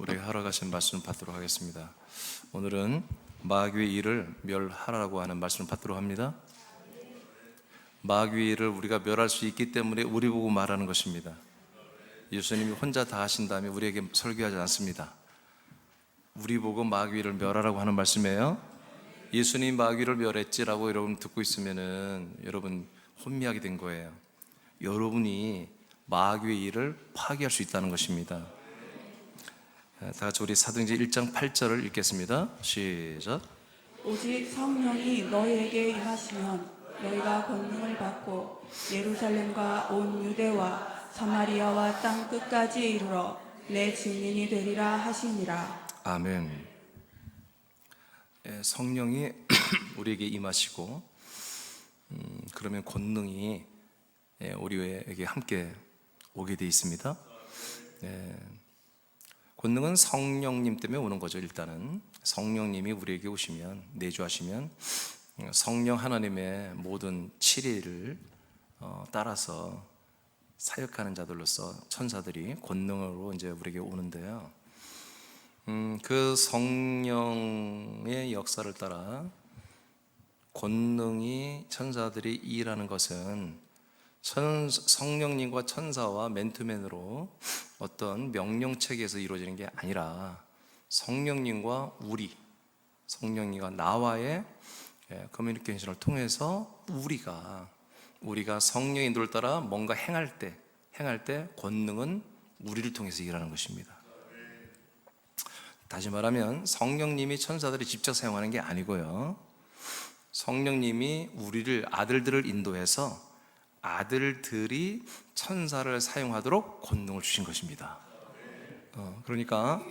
우리 하러 가신 말씀을 받도록 하겠습니다. 오늘은 마귀의 일을 멸하라고 하는 말씀을 받도록 합니다. 마귀의 일을 우리가 멸할 수 있기 때문에 우리 보고 말하는 것입니다. 예수님이 혼자 다 하신 다음에 우리에게 설교하지 않습니다. 우리 보고 마귀를 멸하라고 하는 말씀이에요. 예수님 마귀를 멸했지라고 여러분 듣고 있으면은 여러분 혼미하게 된 거예요. 여러분이 마귀의 일을 파괴할 수 있다는 것입니다. 다 같이 우리 사도행전 1장 8절을 읽겠습니다. 시작. 오직 성령이 너희에게 임하시면 너희가 권능을 받고 예루살렘과 온 유대와 사마리아와 땅 끝까지 이르러 내 증인이 되리라 하시니라. 아멘. 성령이 우리에게 임하시고 그러면 권능이 우리에게 함께 오게 돼 있습니다. 권능은 성령님 때문에 오는 거죠. 일단은 성령님이 우리에게 오시면, 내주하시면 성령 하나님의 모든 치리를 따라서 사역하는 자들로서 천사들이 권능으로 이제 우리에게 오는데요. 그 성령의 역사를 따라 권능이 천사들이 일하는 것은 성령님과 천사와 맨투맨으로 어떤 명령체계에서 이루어지는 게 아니라 성령님과 성령님과 나와의 커뮤니케이션을 통해서 우리가 성령의 인도를 따라 뭔가 행할 때 권능은 우리를 통해서 일하는 것입니다. 다시 말하면 성령님이 천사들이 직접 사용하는 게 아니고요, 성령님이 아들들을 인도해서 아들들이 천사를 사용하도록 권능을 주신 것입니다. 그러니까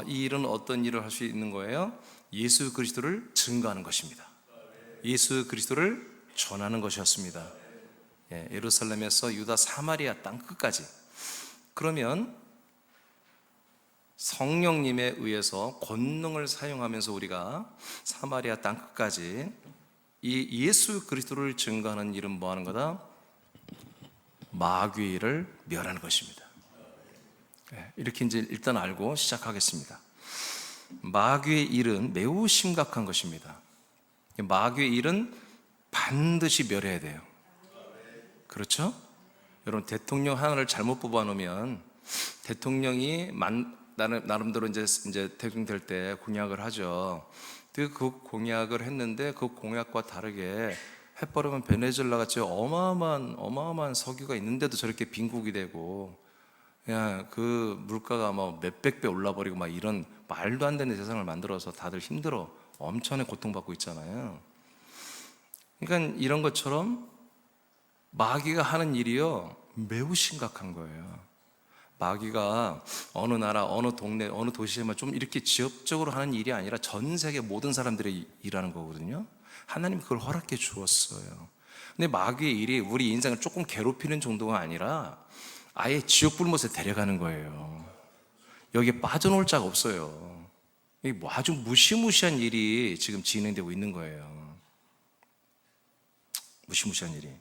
이 일은 어떤 일을 할 수 있는 거예요? 예수 그리스도를 증거하는 것입니다. 예수 그리스도를 전하는 것이었습니다. 예루살렘에서 유다 사마리아 땅 끝까지. 그러면 성령님에 의해서 권능을 사용하면서 우리가 사마리아 땅 끝까지 이 예수 그리스도를 증거하는 일은 뭐 하는 거다? 마귀의 일을 멸하는 것입니다. 이렇게 이제 일단 알고 시작하겠습니다. 마귀의 일은 매우 심각한 것입니다. 마귀의 일은 반드시 멸해야 돼요. 그렇죠? 여러분, 대통령 하나를 잘못 뽑아 놓으면 대통령이 나름대로 이제 대통령 될 때 공약을 하죠. 그 공약을 했는데 그 공약과 다르게 해버리면 베네수엘라 같이 어마어마한 석유가 있는데도 저렇게 빈국이 되고, 그냥 그 물가가 뭐 몇백 배 올라버리고 막 이런 말도 안 되는 세상을 만들어서 다들 힘들어 엄청나게 고통받고 있잖아요. 그러니까 이런 것처럼 마귀가 하는 일이요 매우 심각한 거예요. 마귀가 어느 나라, 어느 동네, 어느 도시에만 좀 이렇게 지역적으로 하는 일이 아니라 전 세계 모든 사람들이 일하는 거거든요. 하나님이 그걸 허락해 주었어요. 근데 마귀의 일이 우리 인생을 조금 괴롭히는 정도가 아니라 아예 지옥 불못에 데려가는 거예요. 여기에 빠져놓을 자가 없어요. 이게 뭐 아주 무시무시한 일이 지금 진행되고 있는 거예요. 무시무시한 일이.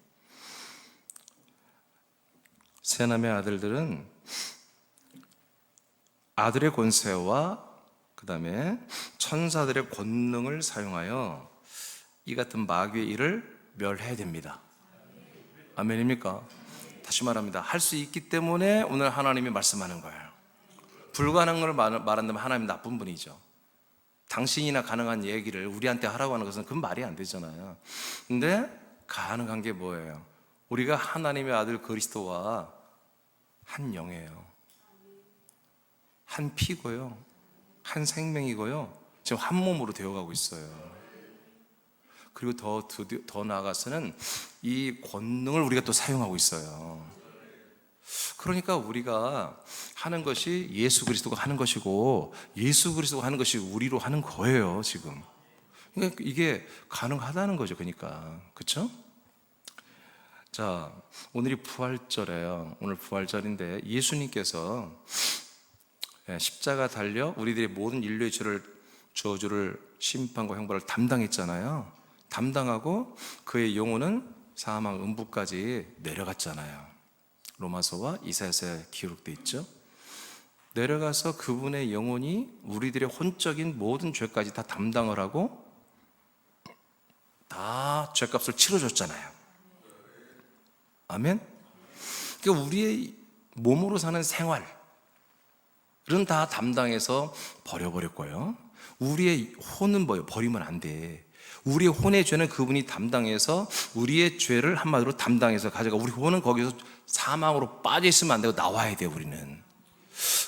세 남의 아들들은 아들의 권세와 그 다음에 천사들의 권능을 사용하여 이 같은 마귀의 일을 멸해야 됩니다. 아멘입니까? 다시 말합니다. 할 수 있기 때문에 오늘 하나님이 말씀하는 거예요. 불가능한 걸 말한다면 하나님 나쁜 분이죠. 당신이나 가능한 얘기를 우리한테 하라고 하는 것은 그건 말이 안 되잖아요. 근데 가능한 게 뭐예요? 우리가 하나님의 아들 그리스도와 한 영이에요. 한 피고요, 한 생명이고요, 지금 한 몸으로 되어가고 있어요. 그리고 더 나아가서는 이 권능을 우리가 또 사용하고 있어요. 그러니까 우리가 하는 것이 예수 그리스도가 하는 것이고 예수 그리스도가 하는 것이 우리로 하는 거예요, 지금. 그러니까 이게 가능하다는 거죠. 그러니까. 그렇죠? 자, 오늘이 부활절이에요. 오늘 부활절인데 예수님께서 십자가 달려 우리들의 모든 인류의 저주를 심판과 형벌을 담당했잖아요. 담당하고 그의 영혼은 사망 음부까지 내려갔잖아요. 로마서와 이사야서에 기록되어 있죠. 내려가서 그분의 영혼이 우리들의 혼적인 모든 죄까지 다 담당을 하고 다 죄값을 치러줬잖아요. 아멘? 그러니까 우리의 몸으로 사는 생활은 다 담당해서 버려버렸고요. 우리의 혼은 뭐예요? 버리면 안 돼. 우리의 혼의 죄는 그분이 담당해서 우리의 죄를 한마디로 담당해서 가져가. 우리 혼은 거기서 사망으로 빠져 있으면 안 되고 나와야 돼요, 우리는.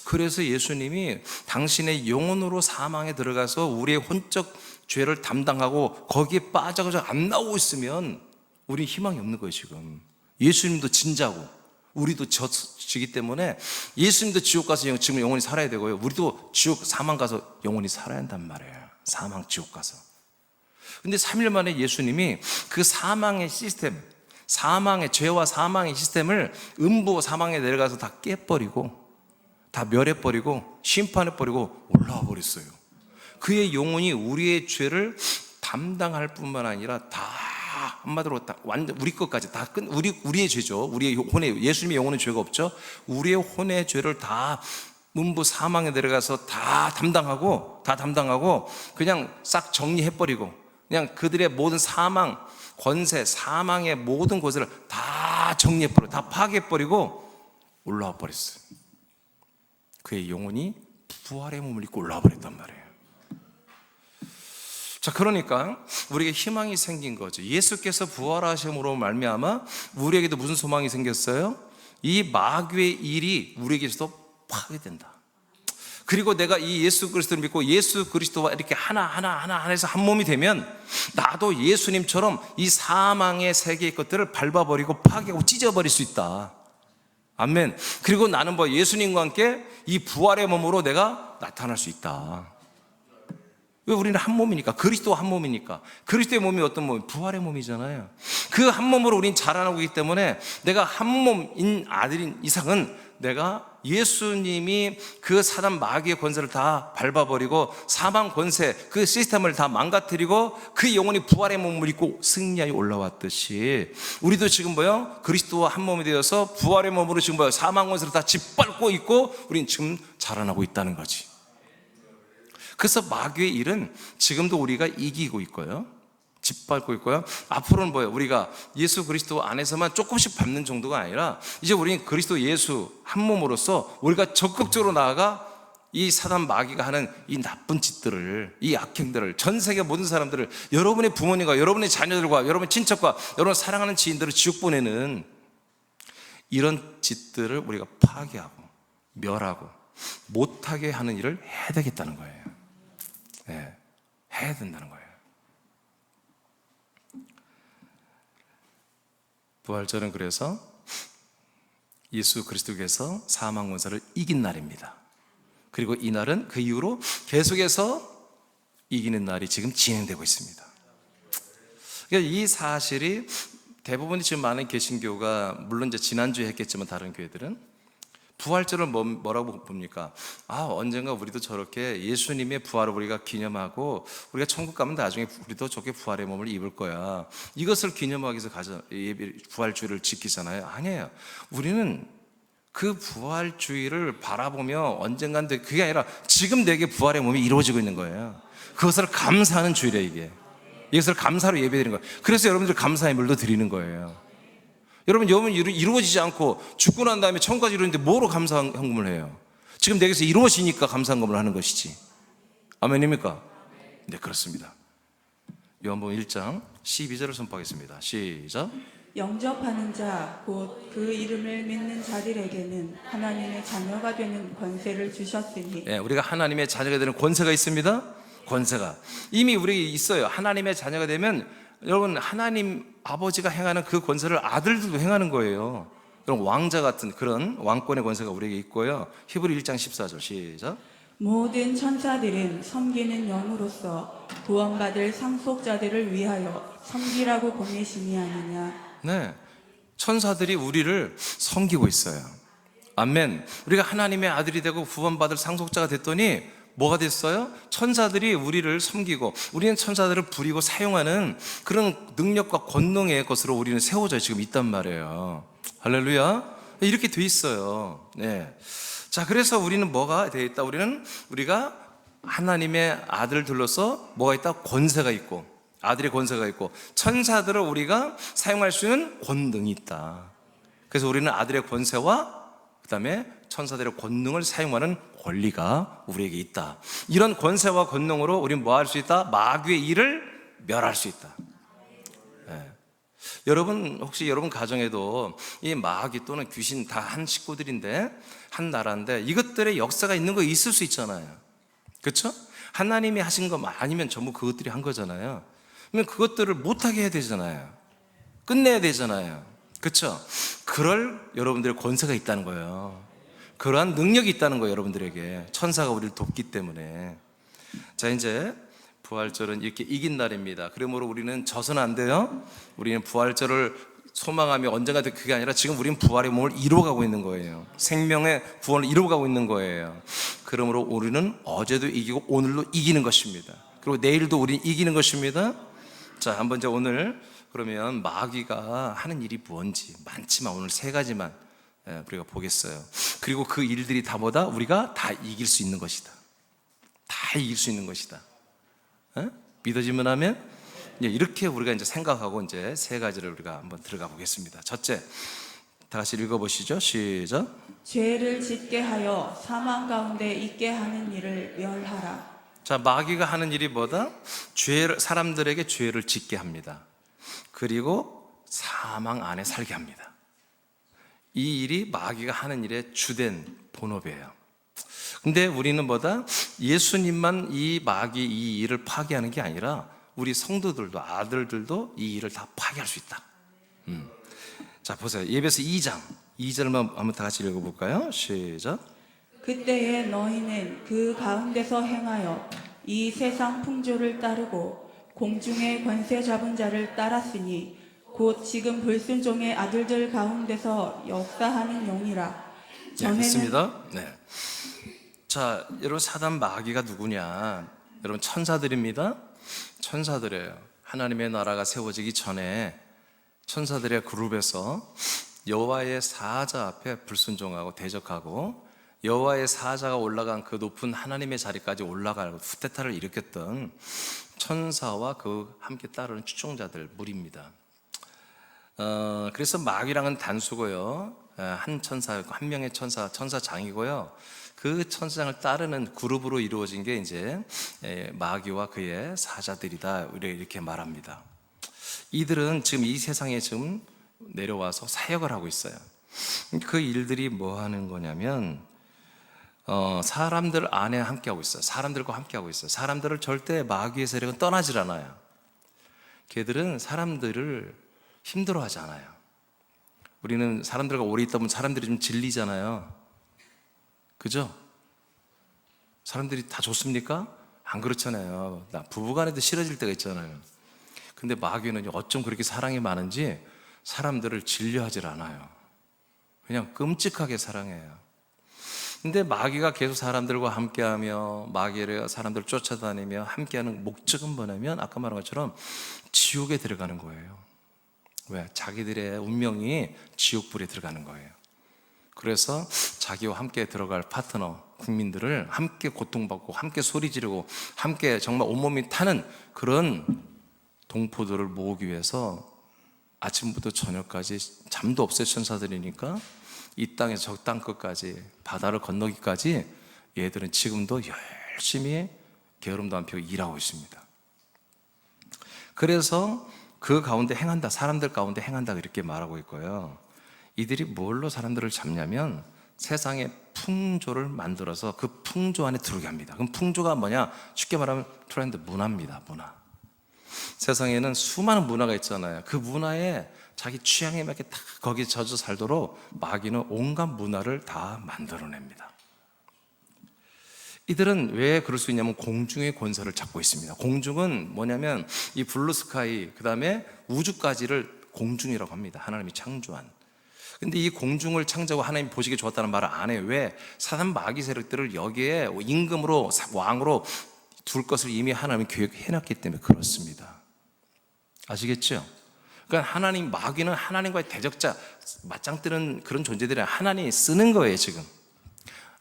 그래서 예수님이 당신의 영혼으로 사망에 들어가서 우리의 혼적 죄를 담당하고 거기에 빠져가지고 안 나오고 있으면 우리 희망이 없는 거예요, 지금. 예수님도 진자고 우리도 지기 때문에 예수님도 지옥 가서 지금 영원히 살아야 되고요. 우리도 지옥 사망 가서 영원히 살아야 한단 말이에요. 사망 지옥 가서. 근데 3일 만에 예수님이 그 사망의 시스템, 사망의 죄와 사망의 시스템을 음부 사망에 내려가서 다 깨버리고 다 멸해버리고 심판해버리고 올라와 버렸어요. 그의 영혼이 우리의 죄를 담당할 뿐만 아니라 다 한마디로 다 완전 우리 것까지 다 우리의 죄죠. 우리의 혼의, 예수님의 영혼은 죄가 없죠. 우리의 혼의 죄를 다 음부 사망에 내려가서 다 담당하고 그냥 싹 정리해버리고 그냥 그들의 모든 사망, 권세, 사망의 모든 곳을 다 정리해버리고 다 파괴해버리고 올라와 버렸어요. 그의 영혼이 부활의 몸을 입고 올라와 버렸단 말이에요. 자, 그러니까 우리에게 희망이 생긴 거죠. 예수께서 부활하심으로 말미암아 우리에게도 무슨 소망이 생겼어요? 이 마귀의 일이 우리에게서도 파괴된다. 그리고 내가 이 예수 그리스도를 믿고 예수 그리스도와 이렇게 하나 해서 한 몸이 되면 나도 예수님처럼 이 사망의 세계의 것들을 밟아버리고 파괴하고 찢어버릴 수 있다. 아멘. 그리고 나는 예수님과 함께 이 부활의 몸으로 내가 나타날 수 있다. 왜? 우리는 한 몸이니까. 그리스도와 한 몸이니까. 그리스도의 몸이 어떤 몸이? 부활의 몸이잖아요. 그 한 몸으로 우리는 자라나고 있기 때문에 내가 한 몸인 아들인 이상은 내가 예수님이 그 사단 마귀의 권세를 다 밟아버리고 사망 권세 그 시스템을 다 망가뜨리고 그 영혼이 부활의 몸을 입고 승리하여 올라왔듯이 우리도 지금 그리스도와 한 몸이 되어서 부활의 몸으로 지금 사망 권세를 다 짓밟고 있고 우리는 지금 자라나고 있다는 거지. 그래서 마귀의 일은 지금도 우리가 이기고 있고요, 짓밟고 있고요. 앞으로는 우리가 예수 그리스도 안에서만 조금씩 밟는 정도가 아니라 이제 우리는 그리스도 예수 한 몸으로서 우리가 적극적으로 나아가 이 사단 마귀가 하는 이 나쁜 짓들을, 이 악행들을, 전 세계 모든 사람들을, 여러분의 부모님과 여러분의 자녀들과 여러분의 친척과 여러분 사랑하는 지인들을 지옥 보내는 이런 짓들을 우리가 파괴하고 멸하고 못하게 하는 일을 해야 되겠다는 거예요. 네, 해야 된다는 거예요. 부활절은 그래서 예수 그리스도께서 사망 권세를 이긴 날입니다. 그리고 이 날은 그 이후로 계속해서 이기는 날이 지금 진행되고 있습니다. 그러니까 이 사실이 대부분이 지금 많은 개신교가, 물론 이제 지난주에 했겠지만 다른 교회들은 부활절을 뭐라고 봅니까? 언젠가 우리도 저렇게 예수님의 부활을 우리가 기념하고 우리가 천국 가면 나중에 우리도 저렇게 부활의 몸을 입을 거야. 이것을 기념하기 위해서 부활주의를 지키잖아요. 아니에요. 우리는 그 부활주의를 바라보며 언젠간 그게 아니라 지금 내게 부활의 몸이 이루어지고 있는 거예요. 그것을 감사하는 주일에 이것을 감사로 예배드리는 거예요. 그래서 여러분들 감사의 물도 드리는 거예요. 여러분 이루어지지 않고 죽고 난 다음에 천국까지 이루는데 뭐로 감사헌금을 해요? 지금 내게서 이루어지니까 감사헌금을 하는 것이지. 아멘입니까? 네, 그렇습니다. 요한복음 1장 12절을 선포하겠습니다. 시작. 영접하는 자 곧 그 이름을 믿는 자들에게는 하나님의 자녀가 되는 권세를 주셨으니. 네, 우리가 하나님의 자녀가 되는 권세가 있습니다. 권세가 이미 우리에게 있어요. 하나님의 자녀가 되면 여러분 하나님 아버지가 행하는 그 권세를 아들들도 행하는 거예요. 그런 왕자 같은 그런 왕권의 권세가 우리에게 있고요. 히브리 1장 14절 시작. 모든 천사들은 섬기는 영으로서 구원받을 상속자들을 위하여 섬기라고 보내심이 아니냐. 네, 천사들이 우리를 섬기고 있어요. 아멘. 우리가 하나님의 아들이 되고 구원받을 상속자가 됐더니 뭐가 됐어요? 천사들이 우리를 섬기고 우리는 천사들을 부리고 사용하는 그런 능력과 권능의 것으로 우리는 세워져 지금 있단 말이에요. 할렐루야. 이렇게 돼 있어요. 네. 자, 그래서 우리는 뭐가 되어 있다? 우리가 하나님의 아들들로서 뭐가 있다? 권세가 있고, 아들의 권세가 있고, 천사들을 우리가 사용할 수 있는 권능이 있다. 그래서 우리는 아들의 권세와 그 다음에 천사들의 권능을 사용하는 권리가 우리에게 있다. 이런 권세와 권능으로 우리는 뭐 할 수 있다? 마귀의 일을 멸할 수 있다. 네. 여러분, 혹시 여러분 가정에도 이 마귀 또는 귀신 다 한 식구들인데, 한 나라인데, 이것들의 역사가 있는 거 있을 수 있잖아요. 그렇죠? 하나님이 하신 거 아니면 전부 그것들이 한 거잖아요. 그러면 그것들을 못하게 해야 되잖아요. 끝내야 되잖아요. 그렇죠? 그럴 여러분들의 권세가 있다는 거예요. 그러한 능력이 있다는 거예요, 여러분들에게. 천사가 우리를 돕기 때문에. 자, 이제 부활절은 이렇게 이긴 날입니다. 그러므로 우리는 져서는 안 돼요. 우리는 부활절을 소망하며 언젠가 그게 아니라 지금 우리는 부활의 몸을 이루어가고 있는 거예요. 생명의 구원을 이루어가고 있는 거예요. 그러므로 우리는 어제도 이기고 오늘도 이기는 것입니다. 그리고 내일도 우리는 이기는 것입니다. 자, 한번 이제 오늘 그러면 마귀가 하는 일이 뭔지 많지만 오늘 세 가지만 우리가 보겠어요. 그리고 그 일들이 다 뭐다? 우리가 다 이길 수 있는 것이다. 다 이길 수 있는 것이다. 믿어지면 하면 이렇게 우리가 이제 생각하고 이제 세 가지를 우리가 한번 들어가 보겠습니다. 첫째, 다 같이 읽어보시죠. 시작. 죄를 짓게 하여 사망 가운데 있게 하는 일을 멸하라. 자, 마귀가 하는 일이 뭐다? 사람들에게 죄를 짓게 합니다. 그리고 사망 안에 살게 합니다. 이 일이 마귀가 하는 일의 주된 본업이에요. 근데 우리는 뭐다? 예수님만 이 마귀 이 일을 파괴하는 게 아니라 우리 성도들도 아들들도 이 일을 다 파괴할 수 있다. 자, 보세요. 예배서 2절만 한번 다 같이 읽어볼까요? 시작. 그때에 너희는 그 가운데서 행하여 이 세상 풍조를 따르고 공중의 권세 잡은 자를 따랐으니 곧 지금 불순종의 아들들 가운데서 역사하는 영이라. 네, 됐습니다. 네. 자, 여러분, 사단 마귀가 누구냐? 여러분, 천사들입니다. 천사들이에요. 하나님의 나라가 세워지기 전에 천사들의 그룹에서 여호와의 사자 앞에 불순종하고 대적하고 여호와의 사자가 올라간 그 높은 하나님의 자리까지 올라가고 후테타를 일으켰던 천사와 그 함께 따르는 추종자들 무리입니다. 그래서 마귀랑은 단수고요. 한 천사, 한 명의 천사장이고요. 그 천사장을 따르는 그룹으로 이루어진 게 이제 마귀와 그의 사자들이다. 이렇게 말합니다. 이들은 지금 이 세상에 지금 내려와서 사역을 하고 있어요. 그 일들이 뭐 하는 거냐면, 사람들 안에 함께하고 있어요. 사람들과 함께하고 있어요. 사람들을 절대 마귀의 세력은 떠나질 않아요. 걔들은 사람들을 힘들어하지 않아요. 우리는 사람들과 오래 있다 보면 사람들이 좀 질리잖아요. 그죠? 사람들이 다 좋습니까? 안 그렇잖아요. 부부간에도 싫어질 때가 있잖아요. 근데 마귀는 어쩜 그렇게 사랑이 많은지 사람들을 질려하질 않아요. 그냥 끔찍하게 사랑해요. 근데 마귀가 계속 사람들과 함께하며 마귀를 사람들을 쫓아다니며 함께하는 목적은 뭐냐면 아까 말한 것처럼 지옥에 들어가는 거예요. 왜? 자기들의 운명이 지옥불에 들어가는 거예요. 그래서 자기와 함께 들어갈 파트너, 국민들을 함께 고통받고 함께 소리 지르고 함께 정말 온몸이 타는 그런 동포들을 모으기 위해서 아침부터 저녁까지 잠도 없을 천사들이니까 이 땅에서 저 땅 끝까지 바다를 건너기까지 얘들은 지금도 열심히 게으름도 안 피우고 일하고 있습니다. 그래서 그 가운데 행한다, 사람들 가운데 행한다 이렇게 말하고 있고요. 이들이 뭘로 사람들을 잡냐면 세상의 풍조를 만들어서 그 풍조 안에 들어오게 합니다. 그럼 풍조가 뭐냐? 쉽게 말하면 트렌드, 문화입니다. 문화. 세상에는 수많은 문화가 있잖아요. 그 문화에 자기 취향에 맞게 다 거기에 젖어 살도록 마귀는 온갖 문화를 다 만들어냅니다. 이들은 왜 그럴 수 있냐면 공중의 권세를 잡고 있습니다. 공중은 뭐냐면 이 블루스카이, 그 다음에 우주까지를 공중이라고 합니다. 하나님이 창조한. 근데 이 공중을 창조하고 하나님 보시기에 좋았다는 말을 안 해요. 왜? 사단 마귀 세력들을 여기에 임금으로, 왕으로 둘 것을 이미 하나님이 계획해놨기 때문에 그렇습니다. 아시겠죠? 그러니까 하나님, 마귀는 하나님과의 대적자, 맞짱 뜨는 그런 존재들이 하나님이 쓰는 거예요, 지금.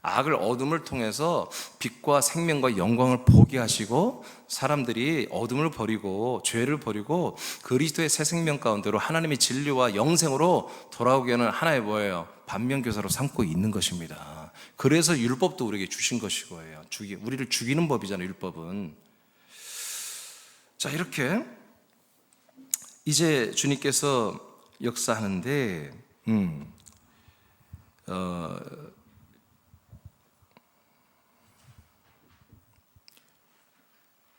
악을 어둠을 통해서 빛과 생명과 영광을 보게 하시고 사람들이 어둠을 버리고 죄를 버리고 그리스도의 새 생명 가운데로 하나님의 진리와 영생으로 돌아오게 하는 하나의 뭐예요? 반면교사로 삼고 있는 것입니다. 그래서 율법도 우리에게 주신 것이고요. 우리를 죽이는 법이잖아요, 율법은. 자, 이렇게 이제 주님께서 역사하는데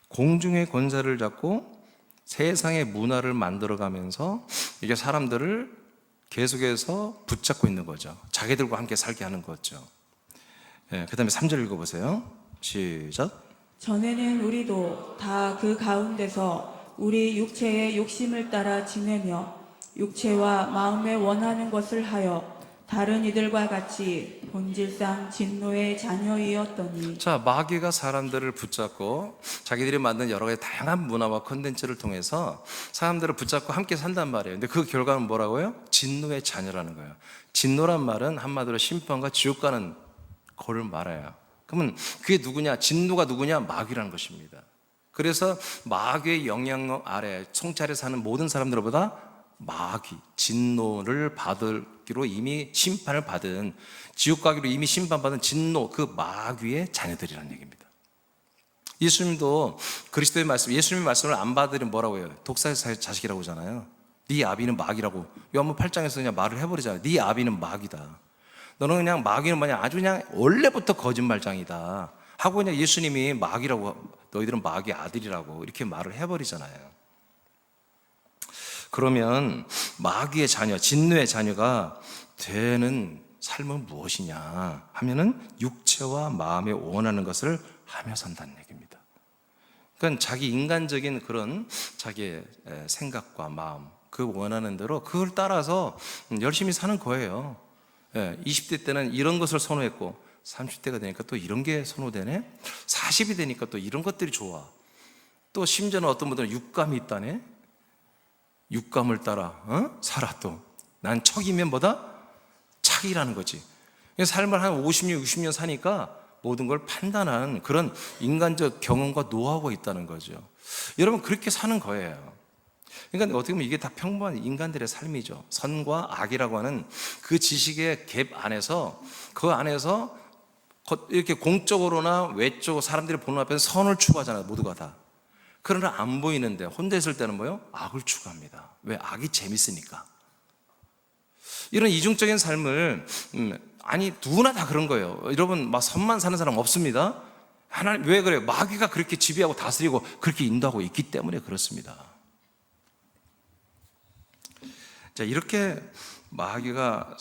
공중의 권세를 잡고 세상의 문화를 만들어가면서 이게 사람들을 계속해서 붙잡고 있는 거죠. 자기들과 함께 살게 하는 거죠. 그 다음에 3절 읽어보세요. 시작. 전에는 우리도 다 그 가운데서 우리 육체의 욕심을 따라 지내며 육체와 마음에 원하는 것을 하여 다른 이들과 같이 본질상 진노의 자녀이었더니. 자, 마귀가 사람들을 붙잡고 자기들이 만든 여러 가지 다양한 문화와 콘텐츠를 통해서 사람들을 붙잡고 함께 산단 말이에요. 근데 그 결과는 뭐라고요? 진노의 자녀라는 거예요. 진노란 말은 한마디로 심판과 지옥 가는 거를 말해요. 그러면 그게 누구냐? 진노가 누구냐? 마귀라는 것입니다. 그래서 마귀의 영향력 아래 성찰에 사는 모든 사람들보다 마귀, 진노를 받기로 이미 심판을 받은, 지옥 가기로 이미 심판받은 진노, 그 마귀의 자녀들이라는 얘기입니다. 예수님도 그리스도의 말씀, 예수님의 말씀을 안 받으면 뭐라고 해요? 독사의 자식이라고 하잖아요. 네 아비는 마귀라고 요한복음 8장에서 그냥 말을 해버리잖아요. 네 아비는 마귀다. 너는 그냥 마귀는 뭐냐? 아주 그냥 원래부터 거짓말장이다 하고 그냥 예수님이 마귀라고, 너희들은 마귀 아들이라고 이렇게 말을 해버리잖아요. 그러면 마귀의 자녀, 진노의 자녀가 되는 삶은 무엇이냐 하면은 육체와 마음에 원하는 것을 하며 산다는 얘기입니다. 그러니까 자기 인간적인 그런 자기의 생각과 마음, 그 원하는 대로 그걸 따라서 열심히 사는 거예요. 20대 때는 이런 것을 선호했고 30대가 되니까 또 이런 게 선호되네. 40이 되니까 또 이런 것들이 좋아. 또 심지어는 어떤 분들은 육감이 있다네. 육감을 따라 살아. 또 난 척이면 뭐다? 착이라는 거지. 삶을 한 50년, 60년 사니까 모든 걸 판단하는 그런 인간적 경험과 노하우가 있다는 거죠. 여러분, 그렇게 사는 거예요. 그러니까 어떻게 보면 이게 다 평범한 인간들의 삶이죠. 선과 악이라고 하는 그 지식의 갭 안에서, 그 안에서 이렇게 공적으로나 외적으로 사람들이 보는 앞에서 선을 추구하잖아요, 모두가 다. 그러나 안 보이는데 혼자 있을 때는 뭐요? 악을 추구합니다. 왜? 악이 재밌으니까. 이런 이중적인 삶을 아니 누구나 다 그런 거예요. 여러분 막 선만 사는 사람 없습니다. 하나님 왜 그래요? 마귀가 그렇게 지배하고 다스리고 그렇게 인도하고 있기 때문에 그렇습니다. 자, 이렇게 마귀가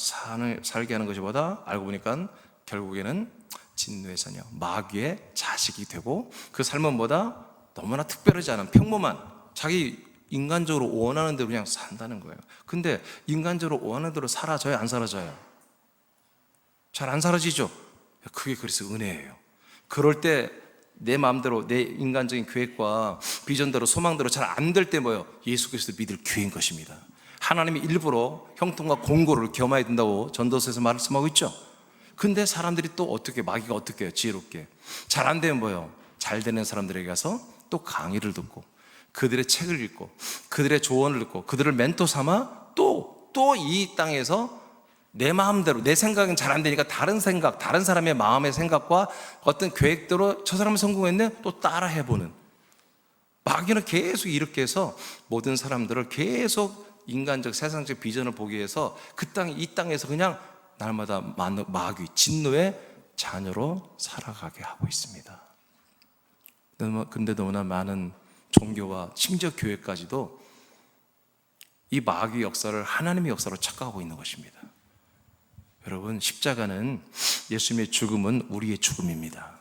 살게 하는 것보다 알고 보니까 결국에는 진노의 자녀, 마귀의 자식이 되고 그 삶은 뭐다? 너무나 특별하지 않은 평범한 자기 인간적으로 원하는 대로 그냥 산다는 거예요. 근데 인간적으로 원하는 대로 사라져요? 안 사라져요? 잘 안 사라지죠? 그게 그래서 은혜예요. 그럴 때 내 마음대로 내 인간적인 계획과 비전대로 소망대로 잘 안 될 때 뭐예요? 예수 그리스도 믿을 기회인 것입니다. 하나님이 일부러 형통과 공고를 겸하여야 된다고 전도서에서 말씀하고 있죠. 근데 사람들이 또 어떻게, 마귀가 어떻게 해요? 지혜롭게 잘 안 되면 뭐예요? 잘 되는 사람들에게 가서 또 강의를 듣고 그들의 책을 읽고 그들의 조언을 듣고 그들을 멘토 삼아 또 이 땅에서 내 마음대로, 내 생각은 잘 안 되니까 다른 생각, 다른 사람의 마음의 생각과 어떤 계획대로 저 사람은 성공했네 또 따라 해보는, 마귀는 계속 이렇게 해서 모든 사람들을 계속 인간적 세상적 비전을 보기 위해서 이 땅에서 그냥 날마다 마귀, 진노의 자녀로 살아가게 하고 있습니다. 근데 너무나 많은 종교와 심지어 교회까지도 이 마귀 역사를 하나님의 역사로 착각하고 있는 것입니다. 여러분, 십자가는, 예수님의 죽음은 우리의 죽음입니다.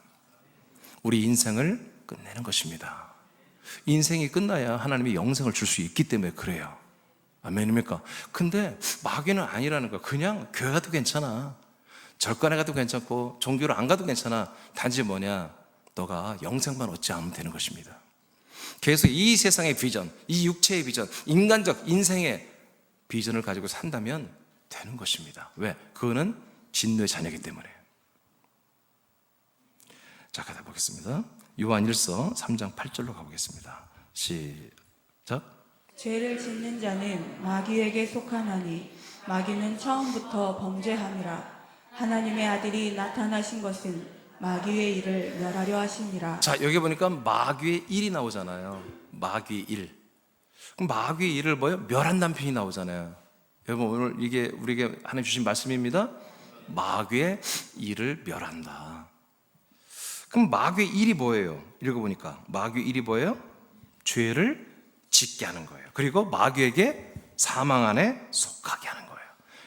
우리 인생을 끝내는 것입니다. 인생이 끝나야 하나님이 영생을 줄 수 있기 때문에 그래요. 아멘입니까? 근데 마귀는 아니라는 거야. 그냥 교회 가도 괜찮아, 절간에 가도 괜찮고 종교를 안 가도 괜찮아. 단지 뭐냐? 너가 영생만 얻지 않으면 되는 것입니다. 계속 이 세상의 비전, 이 육체의 비전, 인간적 인생의 비전을 가지고 산다면 되는 것입니다. 왜? 그거는 진노의 자녀이기 때문에. 자, 가다 보겠습니다. 요한일서 3장 8절로 가보겠습니다. 시작. 죄를 짓는 자는 마귀에게 속하나니 마귀는 처음부터 범죄함이라. 하나님의 아들이 나타나신 것은 마귀의 일을 멸하려 하심이라. 자, 여기 보니까 마귀의 일이 나오잖아요. 마귀의 일. 그럼 마귀의 일을 뭐예요? 멸한다는 표현이 나오잖아요. 여러분, 오늘 이게 우리에게 하나님 주신 말씀입니다. 마귀의 일을 멸한다. 그럼 마귀의 일이 뭐예요? 읽어보니까 마귀의 일이 뭐예요? 죄를 짓게 하는 거예요. 그리고 마귀에게 사망 안에 속하게 하는 거예요.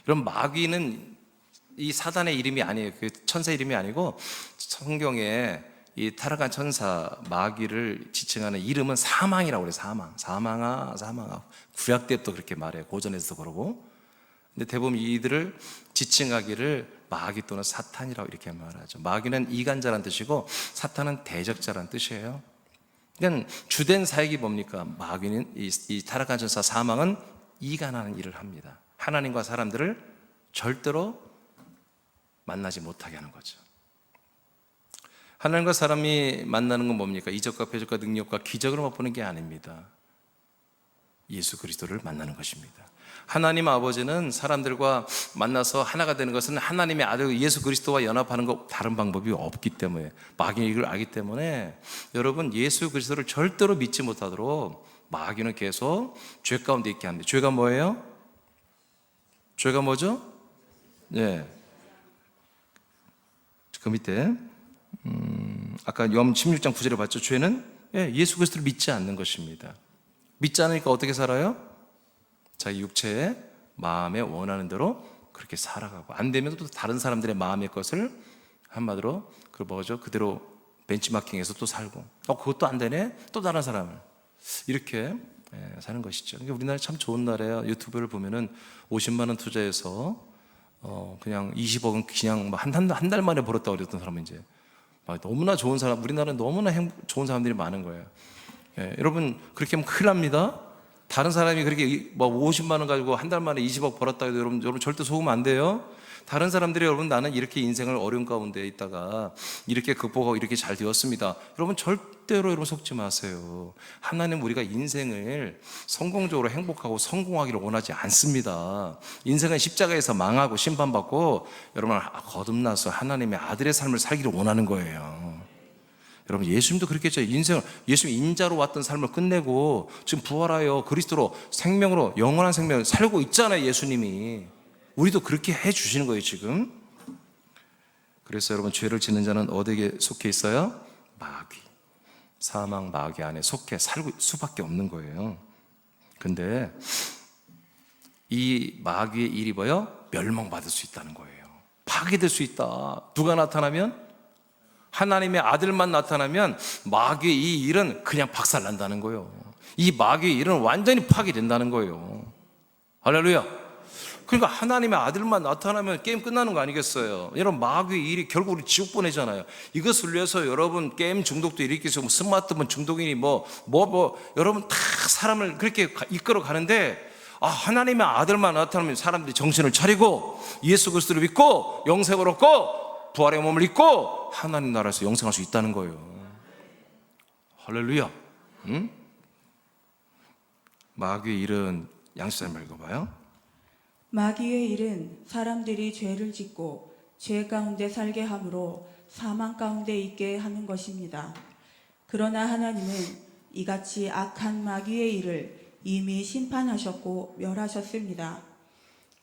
여러분, 마귀는 이 사단의 이름이 아니에요. 그 천사 이름이 아니고 성경에 이 타락한 천사 마귀를 지칭하는 이름은 사망이라고 그래요. 사망아. 구약 때부터 그렇게 말해요. 고전에서도 그러고. 근데 대부분 이들을 지칭하기를 마귀 또는 사탄이라고 이렇게 말하죠. 마귀는 이간자란 뜻이고 사탄은 대적자란 뜻이에요. 그러니까 주된 사역이 뭡니까? 마귀는 이 타락한 천사 사망은 이간하는 일을 합니다. 하나님과 사람들을 절대로 만나지 못하게 하는 거죠. 하나님과 사람이 만나는 건 뭡니까? 이적과 표적과 능력과 기적으로 맛보는 게 아닙니다. 예수 그리스도를 만나는 것입니다. 하나님 아버지는 사람들과 만나서 하나가 되는 것은 하나님의 아들 예수 그리스도와 연합하는 것 다른 방법이 없기 때문에, 마귀는 이걸 알기 때문에 여러분, 예수 그리스도를 절대로 믿지 못하도록 마귀는 계속 죄 가운데 있게 합니다. 죄가 뭐예요? 죄가 뭐죠? 네. 그 밑에 아까 요한 16장 9절에 봤죠? 죄는 예수 그리스도를 믿지 않는 것입니다. 믿지 않으니까 어떻게 살아요? 자기 육체의 마음에 원하는 대로 그렇게 살아가고, 안 되면 또 다른 사람들의 마음의 것을 한마디로 그대로 벤치마킹해서 또 살고, 그것도 안 되네, 또 다른 사람을 이렇게 사는 것이죠. 그러니까 우리나라 참 좋은 나라예요. 유튜브를 보면은 50만 원 투자해서 그냥 20억은 그냥 한 달 만에 벌었다고 그랬던 사람은 이제 너무나 좋은 사람, 우리나라는 너무나 좋은 사람들이 많은 거예요. 여러분, 그렇게 하면 큰일 납니다. 다른 사람이 그렇게 50만 원 가지고 한 달 만에 20억 벌었다 해도 여러분 절대 속으면 안 돼요. 다른 사람들이 여러분, 나는 이렇게 인생을 어려운 가운데 있다가 이렇게 극복하고 이렇게 잘 되었습니다. 여러분, 절대로 여러분 속지 마세요. 하나님 우리가 인생을 성공적으로 행복하고 성공하기를 원하지 않습니다. 인생은 십자가에서 망하고 심판받고 여러분 거듭나서 하나님의 아들의 삶을 살기를 원하는 거예요. 여러분, 예수님도 그렇게 했죠. 예수님 인자로 왔던 삶을 끝내고 지금 부활하여 그리스도로 생명으로 영원한 생명을 살고 있잖아요. 예수님이. 우리도 그렇게 해 주시는 거예요, 지금. 그래서 여러분, 죄를 짓는 자는 어디에 속해 있어요? 마귀, 사망 마귀 안에 속해 살고 수밖에 없는 거예요. 근데 이 마귀의 일이 뭐예요? 멸망받을 수 있다는 거예요. 파괴될 수 있다. 누가 나타나면? 하나님의 아들만 나타나면 마귀의 이 일은 그냥 박살난다는 거예요. 이 마귀의 일은 완전히 파괴된다는 거예요. 할렐루야. 그러니까 하나님의 아들만 나타나면 게임 끝나는 거 아니겠어요? 여러분, 마귀의 일이 결국 우리 지옥 보내잖아요. 이것을 위해서 여러분 게임 중독도 일으키고 스마트폰 중독이니 여러분 다 사람을 그렇게 이끌어 가는데, 하나님의 아들만 나타나면 사람들이 정신을 차리고 예수 그리스도를 믿고 영생을 얻고 부활의 몸을 입고 하나님 나라에서 영생할 수 있다는 거예요. 할렐루야. 응? 마귀의 일은 양수사님 읽어봐요. 마귀의 일은 사람들이 죄를 짓고 죄 가운데 살게 함으로 사망 가운데 있게 하는 것입니다. 그러나 하나님은 이같이 악한 마귀의 일을 이미 심판하셨고 멸하셨습니다.